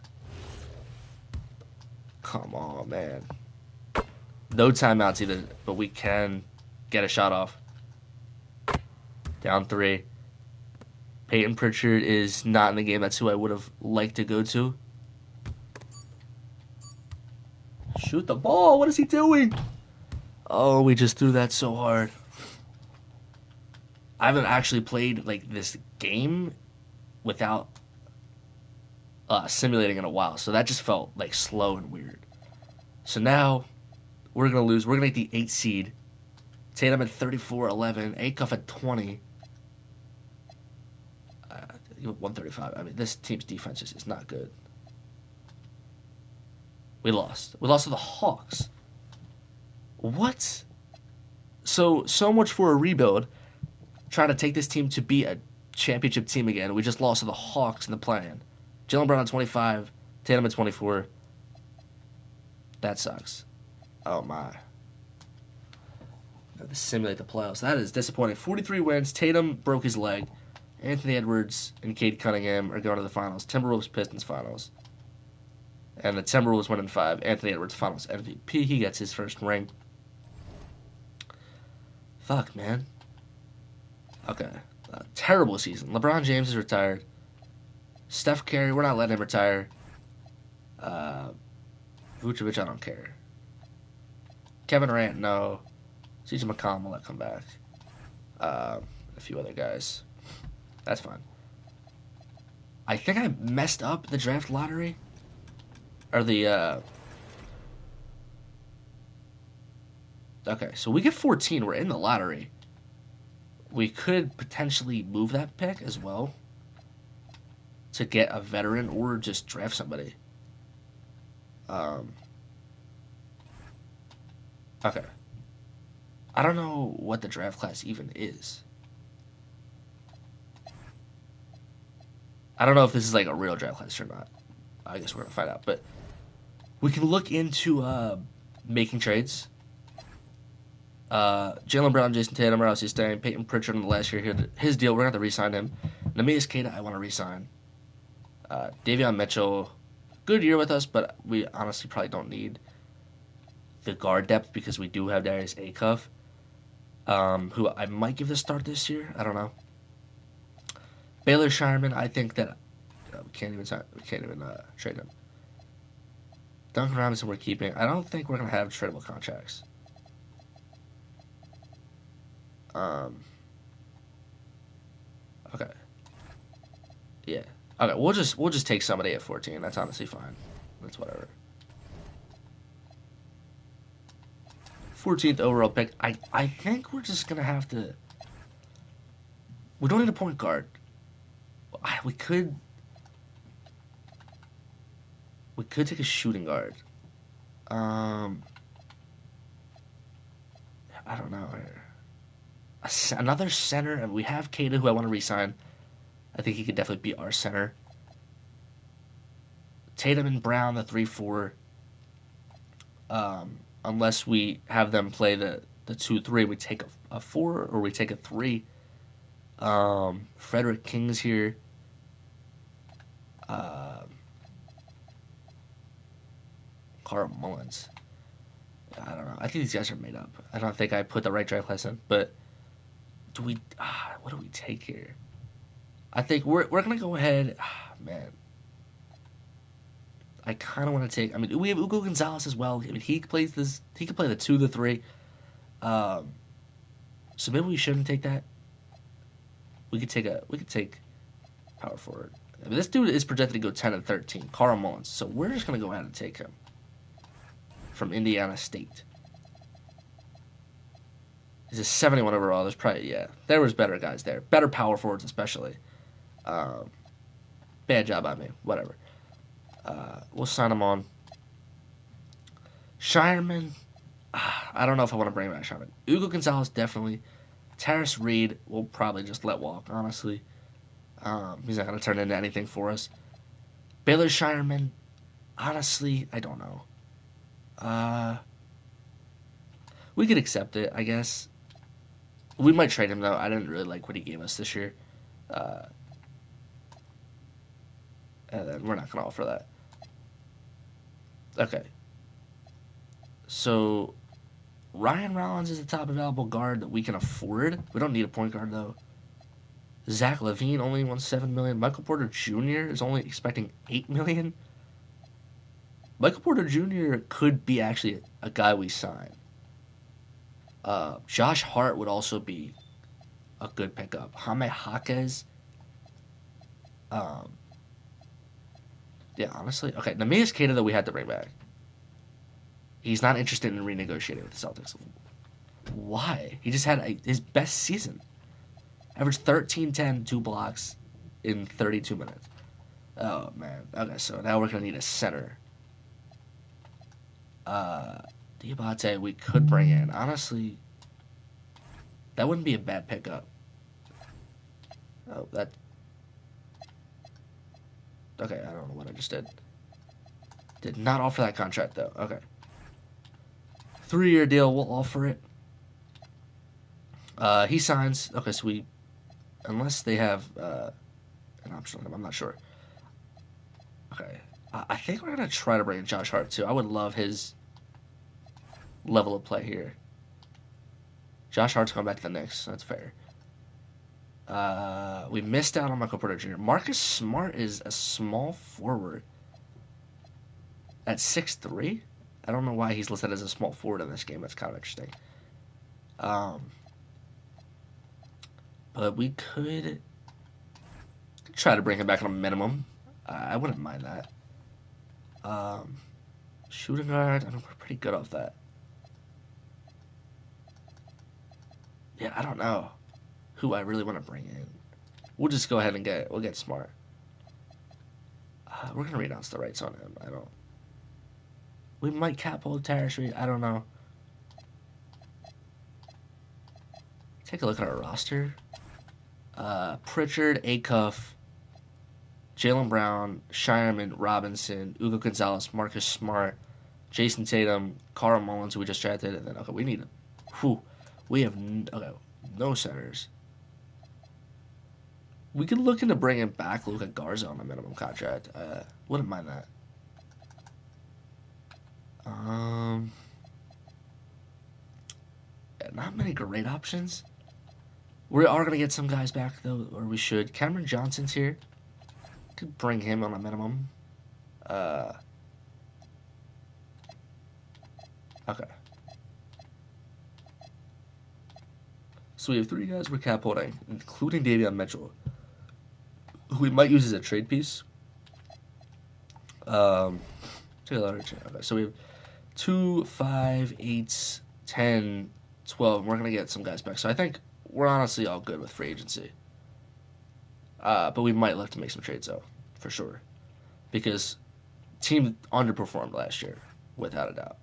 Come on, man. No timeouts either, but we can get a shot off. Down 3. Peyton Pritchard is not in the game. That's who I would have liked to go to. Shoot the ball. What is he doing? Oh, we just threw that so hard. I haven't actually played like this game without simulating in a while, so that just felt like slow and weird. So now we're going to lose. We're going to get the 8 seed. Tatum at 34-11. Acuff at 20. 135. I mean, this team's defense is not good. We lost. We lost to the Hawks. What? So much for a rebuild. Trying to take this team to be a championship team again. We just lost to the Hawks in the play-in. Jaylen Brown at 25. Tatum at 24. That sucks. Oh, my. To simulate the playoffs. That is disappointing. 43 wins. Tatum broke his leg. Anthony Edwards and Cade Cunningham are going to the finals. Timberwolves Pistons finals. And the Timberwolves win in 5. Anthony Edwards finals MVP. He gets his first ring. Fuck, man. Okay. Terrible season. LeBron James is retired. Steph Curry, we're not letting him retire. Vucevic, I don't care. Kevin Durant, no. CJ McCollum will let come back. A few other guys. That's fine. I think I messed up the draft lottery. Or the, Okay, so we get 14. We're in the lottery. We could potentially move that pick as well to get a veteran or just draft somebody. Okay. I don't know what the draft class even is. I don't know if this is like a real draft class or not. I guess we're gonna find out. But we can look into making trades. Jaylen Brown, Jason Tatum are obviously staying. Peyton Pritchard in the last year, his deal, we're gonna have to re-sign him. Neemias Queta, I want to re-sign. Davion Mitchell, good year with us, but we honestly probably don't need the guard depth because we do have Darius Acuff, who I might give the start this year. I don't know. Baylor Shireman, I think that we can't even trade him. Duncan Robinson, we're keeping. I don't think we're gonna have tradable contracts. Okay. Yeah. Okay. We'll just take somebody at 14. That's honestly fine. That's whatever. 14th overall pick. I think we're just gonna have to. We don't need a point guard. We could take a shooting guard. I don't know. Another center, and we have Queta, who I want to re-sign. I think he could definitely be our center. Tatum and Brown, the 3-4. Unless we have them play the 2-3, we take a 4 or we take a 3. Frederick King's here. Carl Mullins. I don't know. I think these guys are made up. I don't think I put the right draft class in, but do we? What do we take here? I think we're gonna go ahead. Man, I kind of want to take. I mean, we have Ugo Gonzalez as well. I mean, he plays this. He can play the 2, the 3. So maybe we shouldn't take that. We could take power forward. I mean, this dude is projected to go 10 and 13. Carl Mullins. So we're just gonna go ahead and take him from Indiana State. He's a 71 overall. There's probably there was better guys there, better power forwards especially. Bad job on me. Whatever. We'll sign him on. Shireman. I don't know if I want to bring back Shireman. Ugo Gonzalez definitely. Terrace Reed will probably just let walk. Honestly, he's not gonna turn into anything for us. Baylor Shireman. Honestly, I don't know. We could accept it, I guess. We might trade him though. I didn't really like what he gave us this year. And then we're not gonna offer that. Okay. So Ryan Rollins is the top available guard that we can afford. We don't need a point guard though. Zach LaVine only won $7 million. Michael Porter Jr. is only expecting $8 million. Michael Porter Jr. could be actually a guy we sign. Josh Hart would also be a good pickup. Jaime Jaquez. Yeah, honestly. Okay, Neemias Queta that we had to bring back. He's not interested in renegotiating with the Celtics. Why? He just had his best season. Averaged 13, 10, 2 blocks in 32 minutes. Oh, man. Okay, so now we're going to need a center. Diabate, we could bring in. Honestly, that wouldn't be a bad pickup. Oh, that... Okay, I don't know what I just did. Did not offer that contract, though. Okay. 3-year deal, we'll offer it. He signs. Okay, so we... Unless they have an option on him, I'm not sure. Okay. I think we're going to try to bring in Josh Hart, too. I would love his level of play here. Josh Hart's going back to the Knicks. That's fair. We missed out on Michael Porter Jr. Marcus Smart is a small forward at 6'3". I don't know why he's listed as a small forward in this game. That's kind of interesting. But we could try to bring him back on a minimum. I wouldn't mind that. Shooting guard, I mean, we're pretty good off that. Yeah, I don't know who I really want to bring in. We'll just go ahead and we'll get Smart. We're going to renounce the rights on him. We might cap hold Tarish. I don't know. Take a look at our roster. Pritchard, Acuff, Jaylen Brown, Shireman, Robinson, Ugo Gonzalez, Marcus Smart, Jason Tatum, Karl Mullins, who we just drafted, and then we have no centers. We could look into bringing back Luka Garza on a minimum contract. Wouldn't mind that. Not many great options. We are going to get some guys back, though, or we should. Cameron Johnson's here. Could bring him on a minimum. Okay. So we have 3 guys we're cap holding, including Davion Mitchell, who we might use as a trade piece. Okay, so we have 2, 5, 8, 10, 12. We're going to get some guys back. So I think we're honestly all good with free agency. But we might look to make some trades, though, for sure. Because team underperformed last year, without a doubt.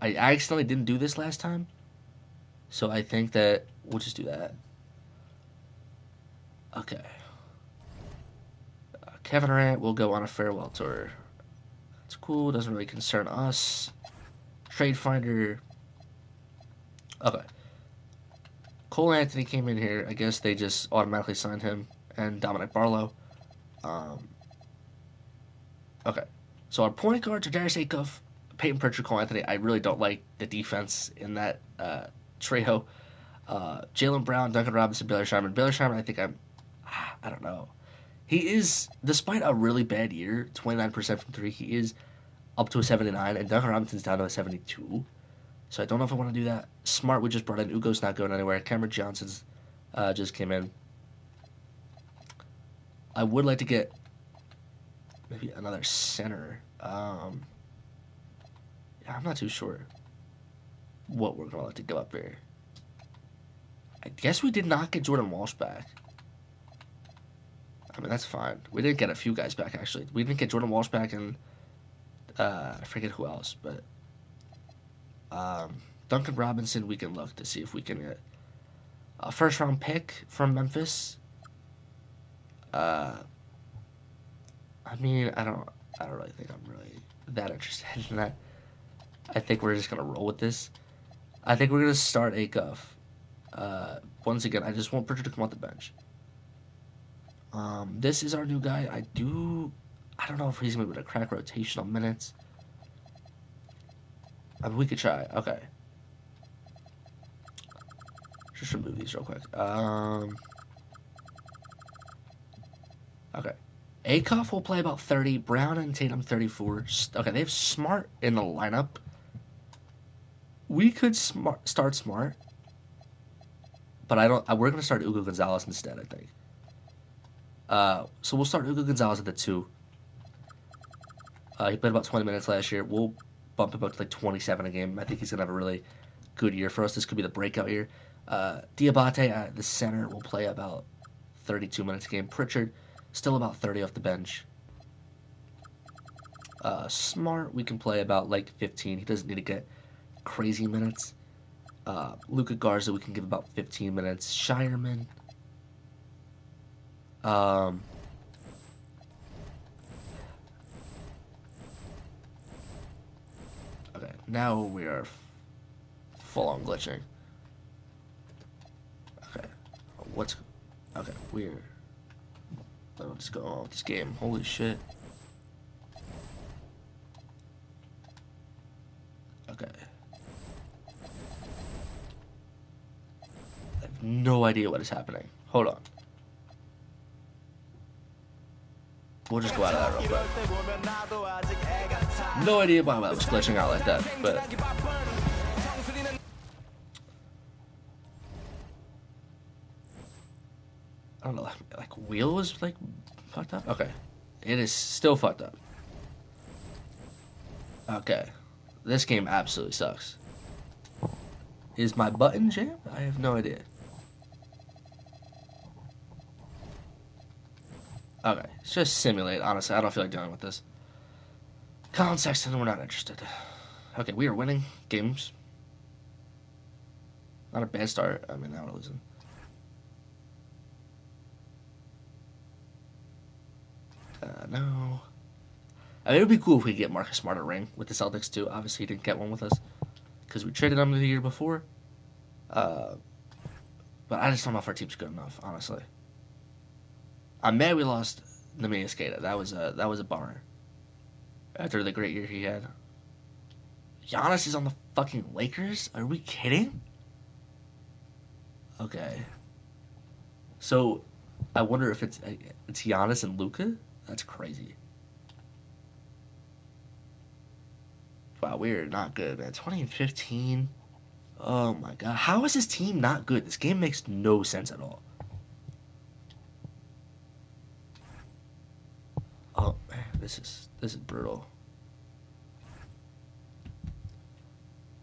I accidentally didn't do this last time. So I think that we'll just do that. Okay. Kevin Durant will go on a farewell tour. That's cool. Doesn't really concern us. Trade Finder. Okay. Cole Anthony came in here. I guess they just automatically signed him. And Dominic Barlow. Okay. So our point guards are Darius Acuff, Peyton Pritchard, Cole Anthony. I really don't like the defense in that trio. Jaylen Brown, Duncan Robinson, Baylor Sharman. Baylor Sharman, I don't know. He is, despite a really bad year, 29% from 3, he is up to a 79, and Duncan Robinson's down to a 72. So I don't know if I want to do that. Smart, we just brought in. Ugo's not going anywhere. Cameron Johnson's just came in. I would like to get maybe another center. Yeah, I'm not too sure what we're going to like to give up here. I guess we did not get Jordan Walsh back. I mean, that's fine. We did get a few guys back, actually. We didn't get Jordan Walsh back, and I forget who else, but Duncan Robinson, we can look to see if we can get a first-round pick from Memphis. I mean, I don't really think I'm really that interested in that. I think we're just gonna roll with this. I think we're gonna start Acuff. Once again, I just want Pritchard to come off the bench. This is our new guy. I don't know if he's gonna be able to crack rotational minutes. I mean, we could try. Okay. Just remove these real quick. Okay. Acuff will play about 30. Brown and Tatum 34. Okay, they have Smart in the lineup. We could start Smart, but we're gonna start Ugo Gonzalez instead, I think. So we'll start Ugo Gonzalez at the 2. He played about 20 minutes last year. We'll bump him up to like 27 a game. I think he's gonna have a really good year for us. This could be the breakout year. Diabate at the center will play about 32 minutes a game. Pritchard still about 30 off the bench. Smart, we can play about like 15. He doesn't need to get crazy minutes. Luka Garza, we can give about 15 minutes. Shireman. Okay, now we are full on glitching. Okay, what's okay? Weird. What's going on with this game? Holy shit. Okay. I have no idea what is happening. Hold on. We'll just go out of that real quick. No idea why I was glitching out like that, but I don't know. Like wheel was like fucked up. Okay, it is still fucked up. Okay, this game absolutely sucks. Is my button jammed? I have no idea. Okay, it's just simulate. Honestly, I don't feel like dealing with this. Colin Sexton, we're not interested. Okay, we are winning games. Not a bad start. I mean, now we're losing. No. I mean, it would be cool if we could get Marcus Smart a ring with the Celtics too. Obviously, he didn't get one with us because we traded him the year before. But I just don't know if our team's good enough, honestly. I'm mad we lost Nemanja Skata. That was a bummer. After the great year he had. Giannis is on the fucking Lakers? Are we kidding? Okay. So, I wonder if it's Giannis and Luka? That's crazy. Wow, we're not good, man. 2015. Oh my god. How is this team not good? This game makes no sense at all. Oh man, this is brutal.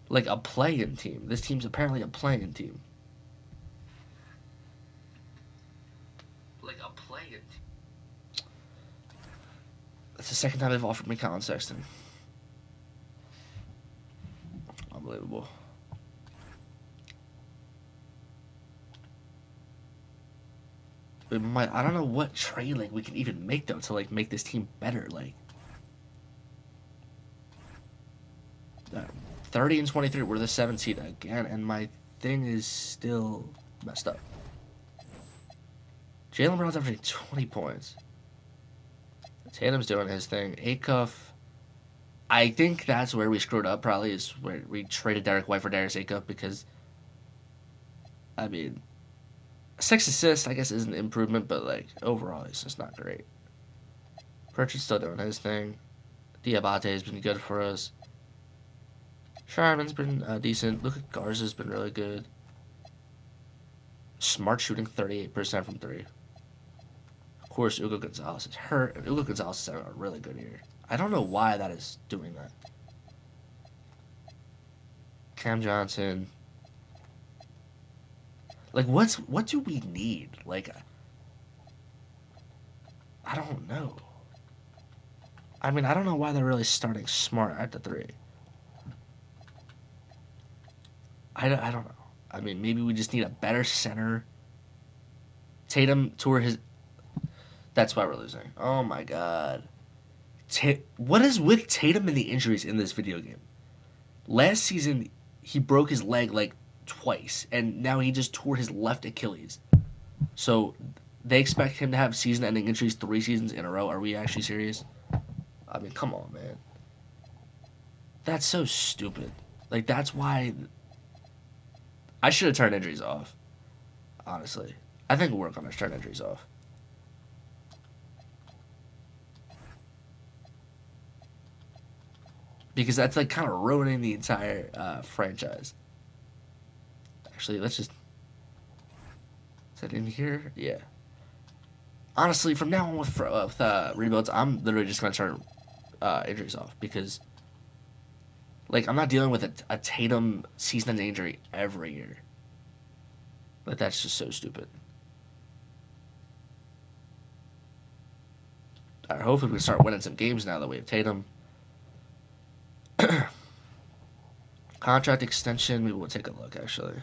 Like a play-in team. This team's apparently a play-in team. Like a play-in team. That's the second time they've offered me Colin Sexton. Unbelievable. I don't know what trade like we can even make though to like make this team better. Like 30 and 23, we're the 7th seed again, and my thing is still messed up. Jaylen Brown's averaging 20 points. Tatum's doing his thing. Acuff, I think that's where we screwed up. Probably is where we traded Derek White for Darius Acuff because, I mean, 6 assists I guess is an improvement, but like overall it's just not great. Pritchard's still doing his thing. Diabate has been good for us. Sharman's been decent. Luka Garza's been really good. Smart shooting 38% from 3. Of course, Hugo Gonzalez is hurt. Hugo Gonzalez is having a really good year. I don't know why that is doing that. Cam Johnson. Like, what do we need? Like, I don't know. I mean, I don't know why they're really starting Smart at the 3. I don't know. I mean, maybe we just need a better center. Tatum tore his... That's why we're losing. Oh my god. What is with Tatum and the injuries in this video game? Last season, he broke his leg like twice, and now he just tore his left Achilles. So, they expect him to have season-ending injuries 3 seasons in a row. Are we actually serious? I mean, come on, man. That's so stupid. Like, that's why... I should have turned injuries off. Honestly. I think we'll work on turn injuries off. Because that's like kind of ruining the entire franchise. Actually, let's just... Is that in here? Yeah. Honestly, from now on with rebuilds, I'm literally just going to turn injuries off, because like I'm not dealing with a Tatum season-ending injury every year. Like that's just so stupid. All right, hopefully we can start winning some games now that we have Tatum. Contract extension, we will take a look actually.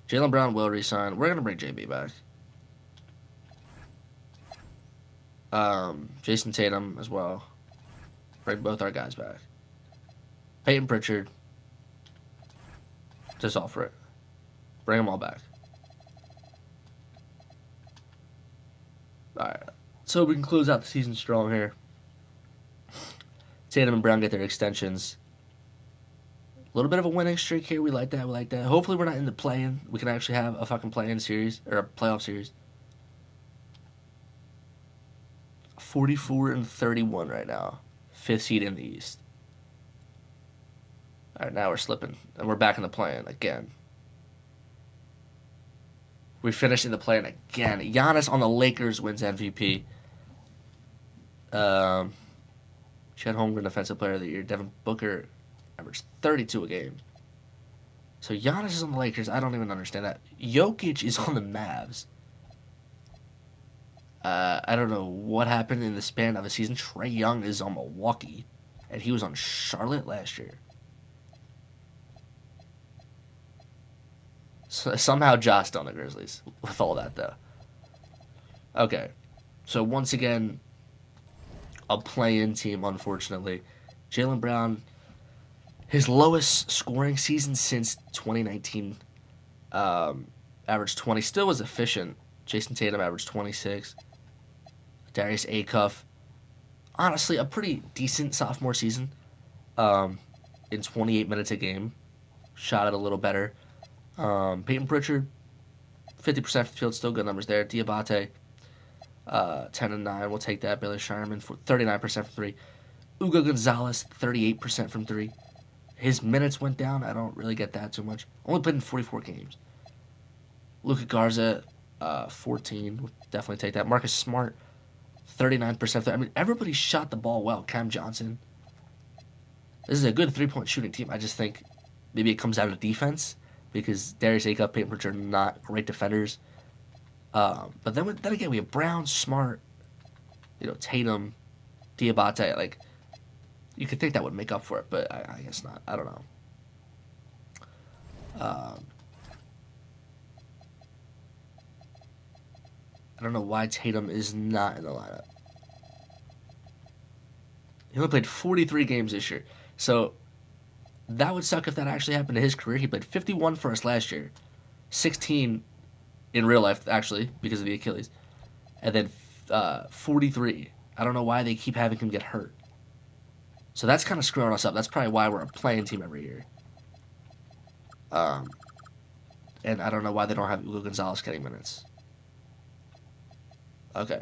Jaylen Brown will resign. We're gonna bring JB back. Jason Tatum as well. Bring both our guys back. Peyton Pritchard. Just offer it. Bring them all back. Alright. So we can close out the season strong here. Tatum and Brown get their extensions. A little bit of a winning streak here. We like that. We like that. Hopefully we're not in the play-in. We can actually have a fucking play-in series. Or a playoff series. 44-31 right now. 5th seed in the East. Alright, now we're slipping. And we're back in the play-in again. We finished in the play-in again. Giannis on the Lakers wins MVP. Chet Holmgren Defensive Player of the Year. Devin Booker averaged 32 a game. So Giannis is on the Lakers. I don't even understand that. Jokic is on the Mavs. I don't know what happened in the span of a season. Trae Young is on Milwaukee, and he was on Charlotte last year. So somehow Josh on the Grizzlies with all that, though. Okay, so once again, a play-in team, unfortunately. Jaylen Brown, his lowest scoring season since 2019, averaged 20. Still was efficient. Jason Tatum averaged 26. Darius Acuff, honestly, a pretty decent sophomore season. In 28 minutes a game, shot it a little better. Peyton Pritchard, 50% from the field, still good numbers there. Diabate, 10 and 9, we'll take that. Baylor Shireman for 39% from 3. Ugo Gonzalez, 38% from 3. His minutes went down. I don't really get that too much. Only played in 44 games. Luka Garza, 14. We'll definitely take that. Marcus Smart, 39%. I mean, everybody shot the ball well. Cam Johnson. This is a good three-point shooting team. I just think maybe it comes down to defense, because Darius Acuff, Peyton Pritchard are not great defenders. But then again, we have Brown, Smart, Tatum, Diabate. Like, you could think that would make up for it, but I guess not. I don't know. I don't know why Tatum is not in the lineup. He only played 43 games this year. So that would suck if that actually happened to his career. He played 51 for us last year. 16 in real life, actually, because of the Achilles. And then 43. I don't know why they keep having him get hurt. So that's kind of screwing us up. That's probably why we're a playing team every year. And I don't know why they don't have Ugo Gonzalez getting minutes. Okay.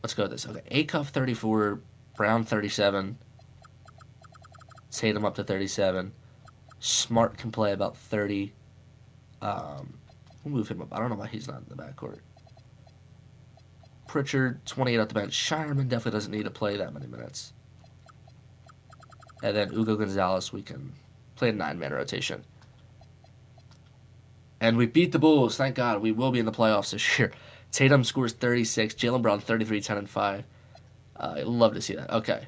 Let's go with this. Okay, Acuff 34, Brown 37, Tatum up to 37. Smart can play about 30. We'll move him up. I don't know why he's not in the backcourt. Pritchard, 28 off the bench. Shireman definitely doesn't need to play that many minutes. And then Ugo Gonzalez, we can play a 9-man rotation. And we beat the Bulls. Thank God. We will be in the playoffs this year. Tatum scores 36. Jaylen Brown 33, 10 and 5. I'd love to see that. Okay.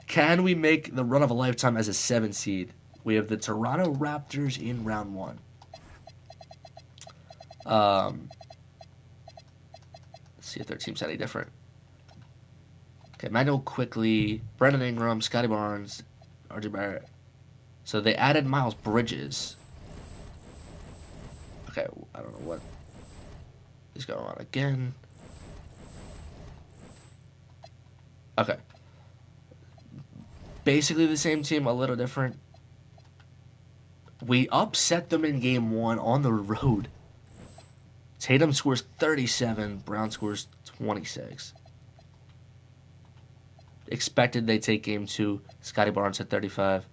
Can we make the run of a lifetime as a 7 seed? We have the Toronto Raptors in round 1. Let's see if their team's any different. Okay, Manuel Quickly, Brandon Ingram, Scotty Barnes, RJ Barrett. So they added Miles Bridges. Okay, I don't know what is going on again. Okay. Basically the same team, a little different. We upset them in game 1 on the road. Tatum scores 37, Brown scores 26. Expected they take game 2. Scotty Barnes at 35.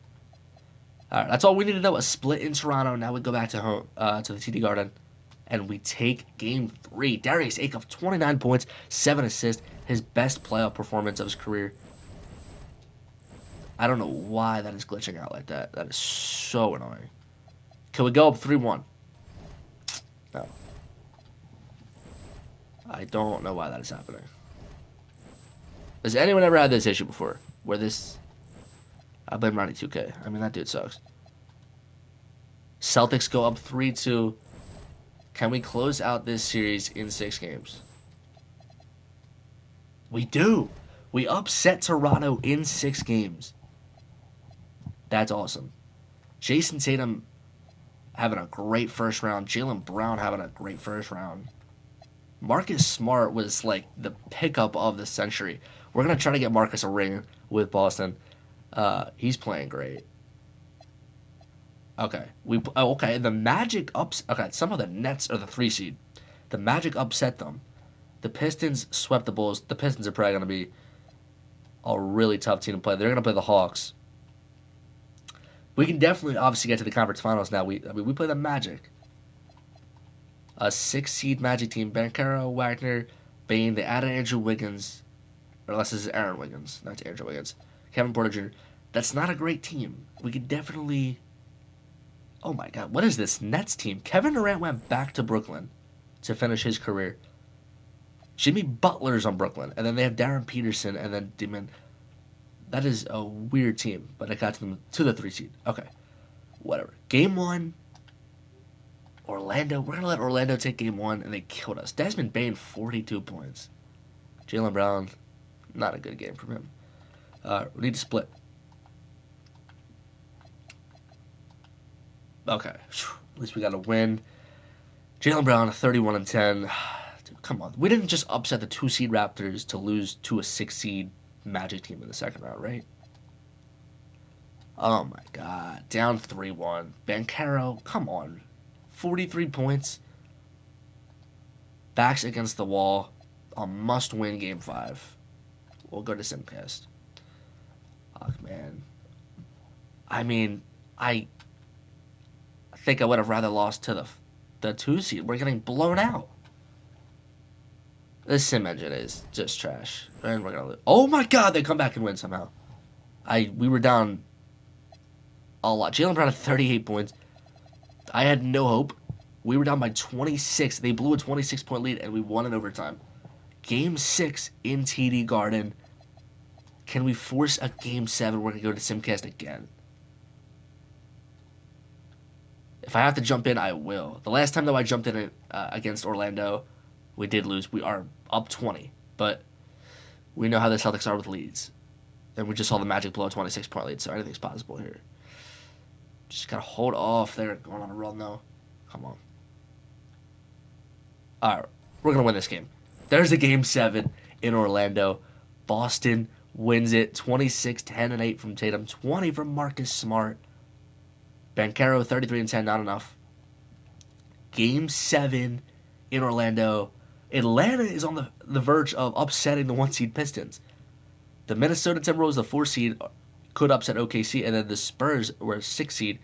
All right, that's all we need to know. A split in Toronto. Now we go back to home, to the TD Garden. and we take game 3. Darius Acuff, 29 points, 7 assists, his best playoff performance of his career. I don't know why that is glitching out like that. That is so annoying. Can we go up 3-1? No. I don't know why that is happening. Has anyone ever had this issue before? Where this... I blame Ronnie 2K. I mean, that dude sucks. Celtics go up 3-2. Can we close out this series in 6 games? We do. We upset Toronto in 6 games. That's awesome. Jason Tatum having a great first round. Jaylen Brown having a great first round. Marcus Smart was like the pickup of the century. We're going to try to get Marcus a ring with Boston. He's playing great. Okay. Okay, the Magic okay, somehow the Nets are the 3 seed. The Magic upset them. The Pistons swept the Bulls. The Pistons are probably going to be a really tough team to play. They're going to play the Hawks. We can definitely obviously get to the conference finals now. We play the Magic. A 6 seed Magic team. Banchero, Wagner, Bane. They added Andrew Wiggins. Or unless this is Aaron Wiggins, not Andrew Wiggins. Kevin Porter Jr. That's not a great team. We could definitely... Oh my god, what is this Nets team? Kevin Durant went back to Brooklyn to finish his career. Jimmy Butler's on Brooklyn, and then they have Darren Peterson, and then Demon. That is a weird team, but I got them to the 3 seed. Okay, whatever. Game 1, Orlando. We're gonna let Orlando take game 1, and they killed us. Desmond Bane, 42 points. Jaylen Brown, not a good game from him. We need to split. Okay, at least we got a win. Jaylen Brown, 31-10. Dude, come on. We didn't just upset the 2 seed Raptors to lose to a 6 seed Magic team in the second round, right? Oh my god. Down 3-1. Banchero, come on. 43 points. Backs against the wall. A must-win game 5. We'll go to Simcast. Oh, man. I mean, I think I would have rather lost to the 2 seed. We're getting blown out. This sim engine is just trash. And we're gonna lose. Oh my god, they come back and win somehow. We were down a lot. Jaylen Brown had 38 points. I had no hope. We were down by 26. They blew a 26-point lead, and we won in overtime. Game 6 in TD Garden. Can we force a Game 7? We're going to go to Simcast again. If I have to jump in, I will. The last time, though, I jumped in against Orlando, we did lose. We are up 20. But we know how the Celtics are with leads. And we just saw the Magic blow a 26-point lead, so anything's possible here. Just got to hold off. They're going on a run, though. Come on. All right, we're going to win this game. There's a Game 7 in Orlando. Boston wins it 26, 10, and 8 from Tatum, 20 from Marcus Smart. Banchero, 33 and 10, not enough. Game 7 in Orlando. Atlanta is on the verge of upsetting the 1 seed Pistons. The Minnesota Timberwolves, the 4 seed, could upset OKC, and then the Spurs were a 6 seed,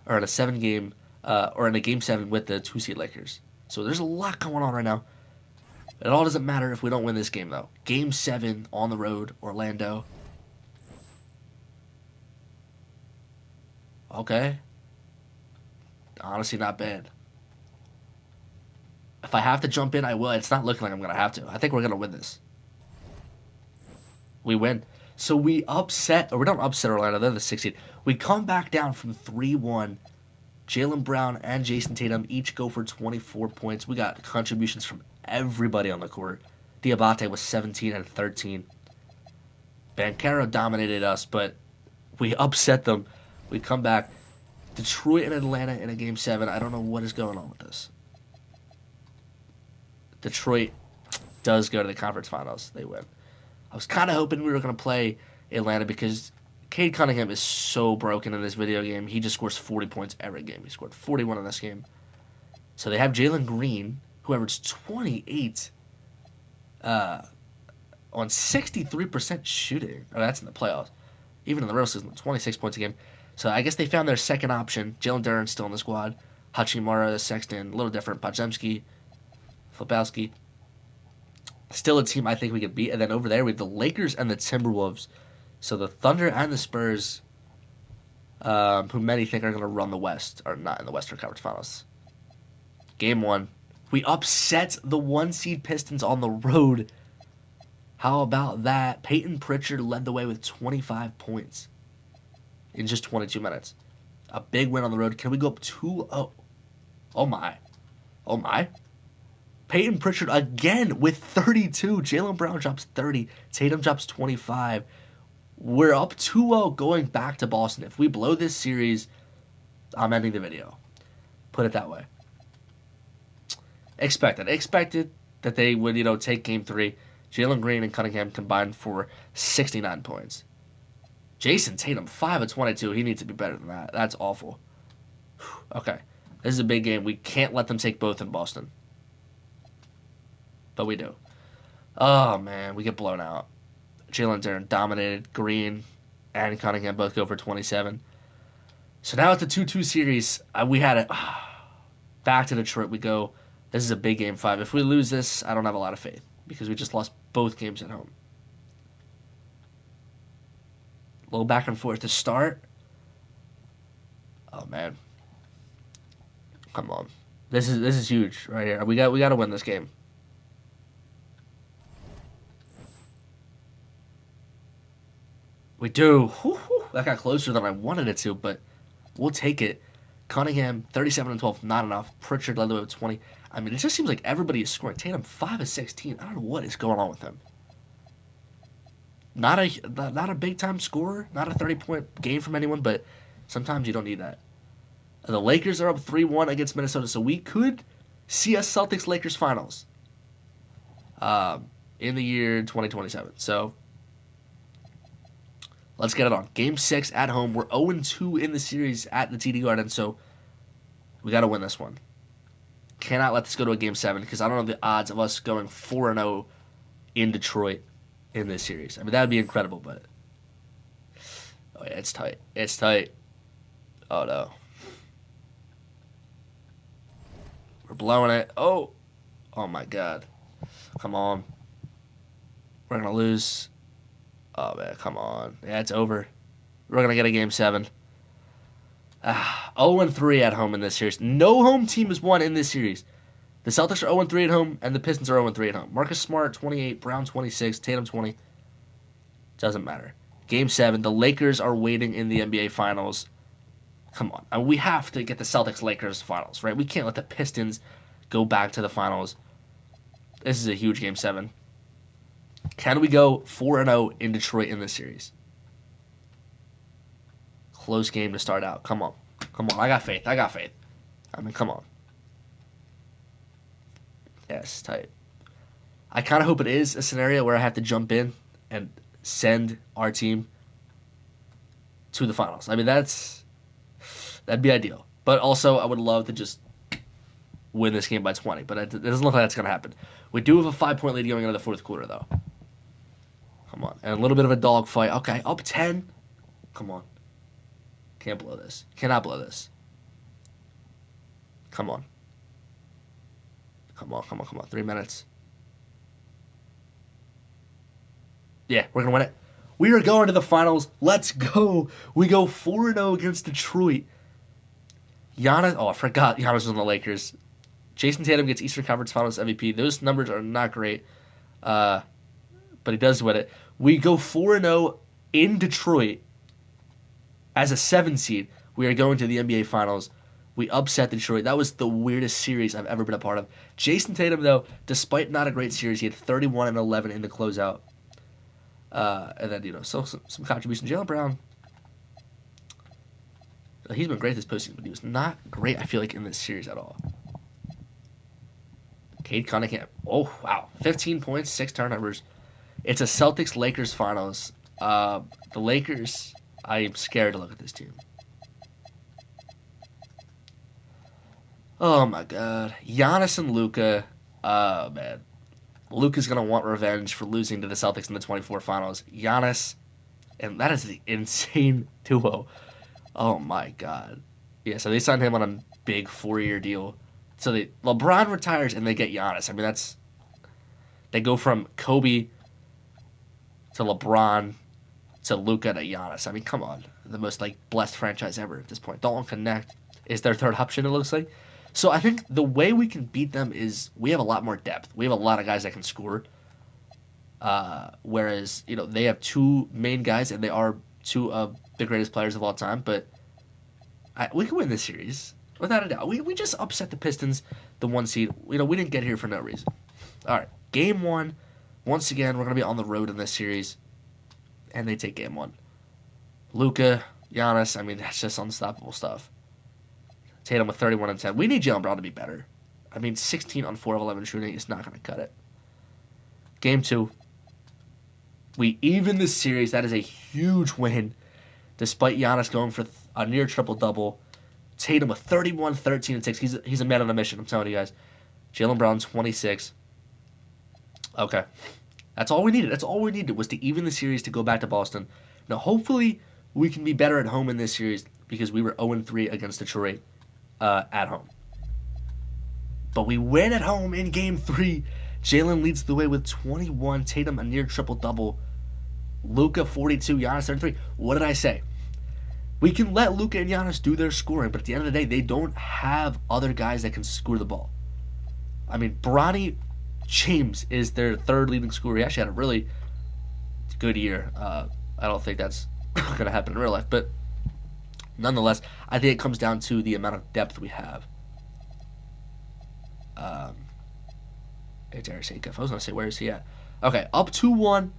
are in a 7-game, or in a Game 7 with the 2 seed Lakers. So there's a lot going on right now. It all doesn't matter if we don't win this game, though. Game 7 on the road, Orlando. Okay. Honestly, not bad. If I have to jump in, I will. It's not looking like I'm going to have to. I think we're going to win this. We win. So we upset, or we don't upset Orlando. They're the 6th seed. We come back down from 3-1. Jaylen Brown and Jason Tatum each go for 24 points. We got contributions from everybody on the court. Diabate was 17 and 13. Banchero dominated us, but we upset them. We come back. Detroit and Atlanta in a Game 7. I don't know what is going on with this. Detroit does go to the conference finals. They win. I was kind of hoping we were going to play Atlanta because Cade Cunningham is so broken in this video game. He just scores 40 points every game. He scored 41 in this game. So they have Jalen Green, who averaged 28 on 63% shooting. Oh, that's in the playoffs. Even in the regular season, 26 points a game. So I guess they found their second option. Jalen Duren's still in the squad. Hachimura, Sexton, a little different. Podziemski, Flabowski. Still a team I think we could beat. And then over there we have the Lakers and the Timberwolves. So the Thunder and the Spurs, who many think are going to run the West, are not in the Western Conference Finals. Game 1. We upset the 1-seed Pistons on the road. How about that? Peyton Pritchard led the way with 25 points in just 22 minutes. A big win on the road. Can we go up 2-0? Oh my. Oh my. Peyton Pritchard again with 32. Jaylen Brown drops 30. Tatum drops 25. We're up 2-0 going back to Boston. If we blow this series, I'm ending the video. Put it that way. Expected that they would, take Game 3. Jalen Green and Cunningham combined for 69 points. Jason Tatum, 5 of 22. He needs to be better than that. That's awful. Okay. This is a big game. We can't let them take both in Boston. But we do. Oh, man. We get blown out. Jalen Duren dominated. Green and Cunningham both go for 27. So now it's a 2-2 series. We had it. Back to Detroit we go. This is a big Game 5. If we lose this, I don't have a lot of faith because we just lost both games at home. A little back and forth to start. Oh, man. Come on. This is huge right here. We got to win this game. We do. That got closer than I wanted it to, but we'll take it. Cunningham, 37 and 12, not enough. Pritchard led the way with 20. I mean, it just seems like everybody is scoring. Tatum, 5 of 16. I don't know what is going on with him. Not a big-time scorer, not a 30-point game from anyone, but sometimes you don't need that. The Lakers are up 3-1 against Minnesota, so we could see a Celtics-Lakers finals in the year 2027. So let's get it on. Game 6 at home. We're 0-2 in the series at the TD Garden, so we got to win this one. Cannot let this go to a Game 7 because I don't know the odds of us going 4-0 in Detroit in this series. I mean, that would be incredible, but oh yeah, it's tight. It's tight. Oh no. We're blowing it. Oh my God. Come on. We're going to lose. Oh, man, come on. Yeah, it's over. We're going to get a Game 7. 0-3 at home in this series. No home team has won in this series. The Celtics are 0-3 at home, and the Pistons are 0-3 at home. Marcus Smart, 28. Brown, 26. Tatum, 20. Doesn't matter. Game 7. The Lakers are waiting in the NBA Finals. Come on. I mean, we have to get the Celtics-Lakers Finals, right? We can't let the Pistons go back to the Finals. This is a huge Game 7. Can we go 4-0 in Detroit in this series? Close game to start out. Come on. Come on. I got faith. I mean, come on. Yes, tight. I kind of hope it is a scenario where I have to jump in and send our team to the finals. I mean, that'd be ideal. But also, I would love to just win this game by 20. But it doesn't look like that's going to happen. We do have a 5-point lead going into the fourth quarter, though. Come on. And a little bit of a dogfight. Okay, up 10. Come on. Can't blow this. Cannot blow this. Come on. Come on. 3 minutes. Yeah, we're going to win it. We are going to the finals. Let's go. We go 4-0 against Detroit. Giannis. Oh, I forgot Giannis was on the Lakers. Jason Tatum gets Eastern Conference Finals MVP. Those numbers are not great. But he does win it. We go 4-0 in Detroit as a 7 seed. We are going to the NBA Finals. We upset Detroit. That was the weirdest series I've ever been a part of. Jason Tatum, though, despite not a great series, he had 31 and 11 in the closeout. And then, some contribution. Jaylen Brown, he's been great this postseason, but he was not great, I feel like, in this series at all. Cade Cunningham. Oh, wow. 15 points, 6 turnovers. It's a Celtics-Lakers finals. The Lakers, I am scared to look at this team. Oh, my God. Giannis and Luka. Oh, man. Luka's going to want revenge for losing to the Celtics in the 24 finals. Giannis, and that is the insane duo. Oh, my God. Yeah, so they signed him on a big 4-year deal. So LeBron retires and they get Giannis. I mean, they go from Kobe to LeBron to Luka to Giannis. I mean, come on, the most like blessed franchise ever at this point. Dalton Connect is their third option. It looks like. So I think the way we can beat them is we have a lot more depth. We have a lot of guys that can score. Whereas they have two main guys and they are two of the greatest players of all time. But we can win this series without a doubt. We just upset the Pistons, the 1 seed. We didn't get here for no reason. All right, game 1. Once again, we're gonna be on the road in this series, and they take game 1. Luka, Giannis. I mean, that's just unstoppable stuff. Tatum with 31 and 10. We need Jaylen Brown to be better. I mean, 16 on 4 of 11 shooting is not gonna cut it. Game 2. We even this series. That is a huge win, despite Giannis going for a near triple-double. Tatum with 31, 13, and 6. He's a man on a mission, I'm telling you guys. Jaylen Brown, 26. Okay. That's all we needed. That's all we needed was to even the series to go back to Boston. Now, hopefully, we can be better at home in this series because we were 0-3 against Detroit at home. But we win at home in Game 3. Jaylen leads the way with 21. Tatum, a near triple-double. Luka, 42. Giannis, 33. What did I say? We can let Luka and Giannis do their scoring, but at the end of the day, they don't have other guys that can score the ball. I mean, Bronny James is their third leading scorer. He actually had a really good year. I don't think that's going to happen in real life, but nonetheless, I think it comes down to the amount of depth we have. It's Darius Acuff. I was going to say, where is he at? Okay, up 2-1.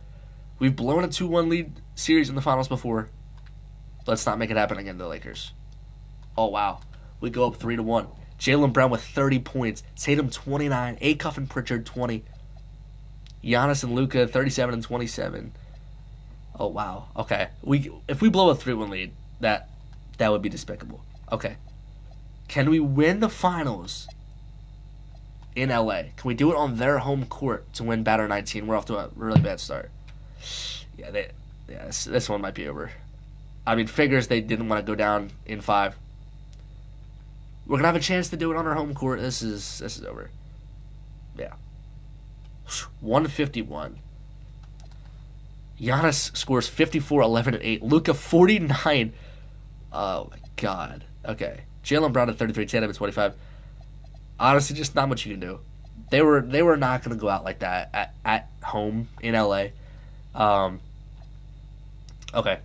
We've blown a 2-1 lead series in the finals before. Let's not make it happen again to the Lakers. Oh, wow. We go up 3-1. Jaylen Brown with 30 points. Tatum, 29. Acuff and Pritchard, 20. Giannis and Luka, 37 and 27. Oh, wow. Okay. If we blow a 3-1 lead, that would be despicable. Okay. Can we win the finals in LA? Can we do it on their home court to win Batter 19? We're off to a really bad start. Yeah, this one might be over. I mean, figures they didn't want to go down in 5. We're gonna have a chance to do it on our home court. This is over. Yeah. 151. Giannis scores 54, 11, and 8. Luka 49. Oh my god. Okay. Jaylen Brown at 33, Tatum at 25. Honestly, just not much you can do. They were not gonna go out like that at home in LA. Okay.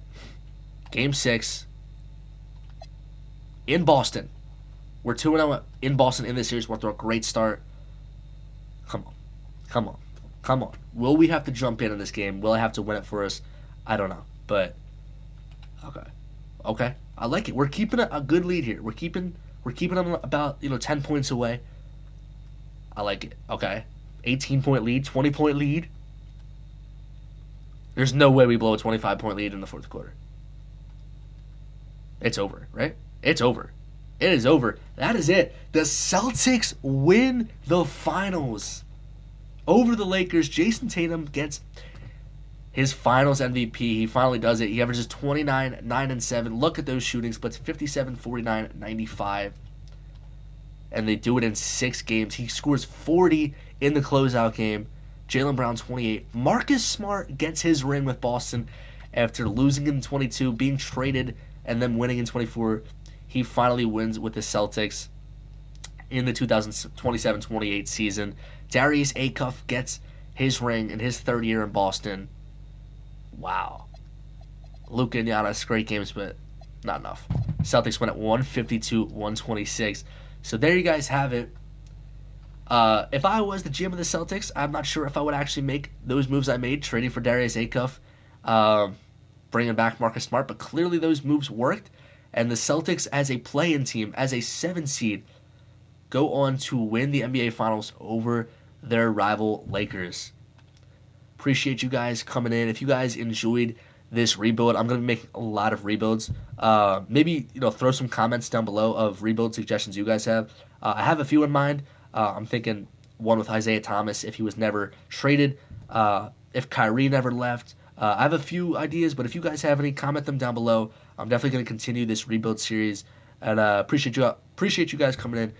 Game 6 in Boston. We're 2-0 in Boston in this series. We're off to a great start. Come on. Will we have to jump in this game? Will I have to win it for us? I don't know. But okay. I like it. We're keeping a good lead here. We're keeping them about 10 points away. I like it. Okay. 18-point lead, 20-point lead. There's no way we blow a 25-point lead in the fourth quarter. It's over, right? It's over. It is over. That is it. The Celtics win the finals over the Lakers. Jason Tatum gets his finals MVP. He finally does it. He averages 29, 9, and 7. Look at those shooting splits. 57, 49, 95. And they do it in 6 games. He scores 40 in the closeout game. Jaylen Brown, 28. Marcus Smart gets his ring with Boston after losing in 22, being traded, and then winning in 24. He finally wins with the Celtics in the 2027-28 season. Darius Acuff gets his ring in his third year in Boston. Wow. Luka and Giannis, great games, but not enough. Celtics win at 152-126. So there you guys have it. If I was the GM of the Celtics, I'm not sure if I would actually make those moves I made, trading for Darius Acuff, bringing back Marcus Smart, but clearly those moves worked. And the Celtics, as a play-in team, as a 7 seed, go on to win the NBA Finals over their rival Lakers. Appreciate you guys coming in. If you guys enjoyed this rebuild, I'm going to be making a lot of rebuilds. Maybe throw some comments down below of rebuild suggestions you guys have. I have a few in mind. I'm thinking one with Isaiah Thomas if he was never traded, if Kyrie never left. I have a few ideas, but if you guys have any, comment them down below. I'm definitely going to continue this rebuild series And appreciate you guys coming in.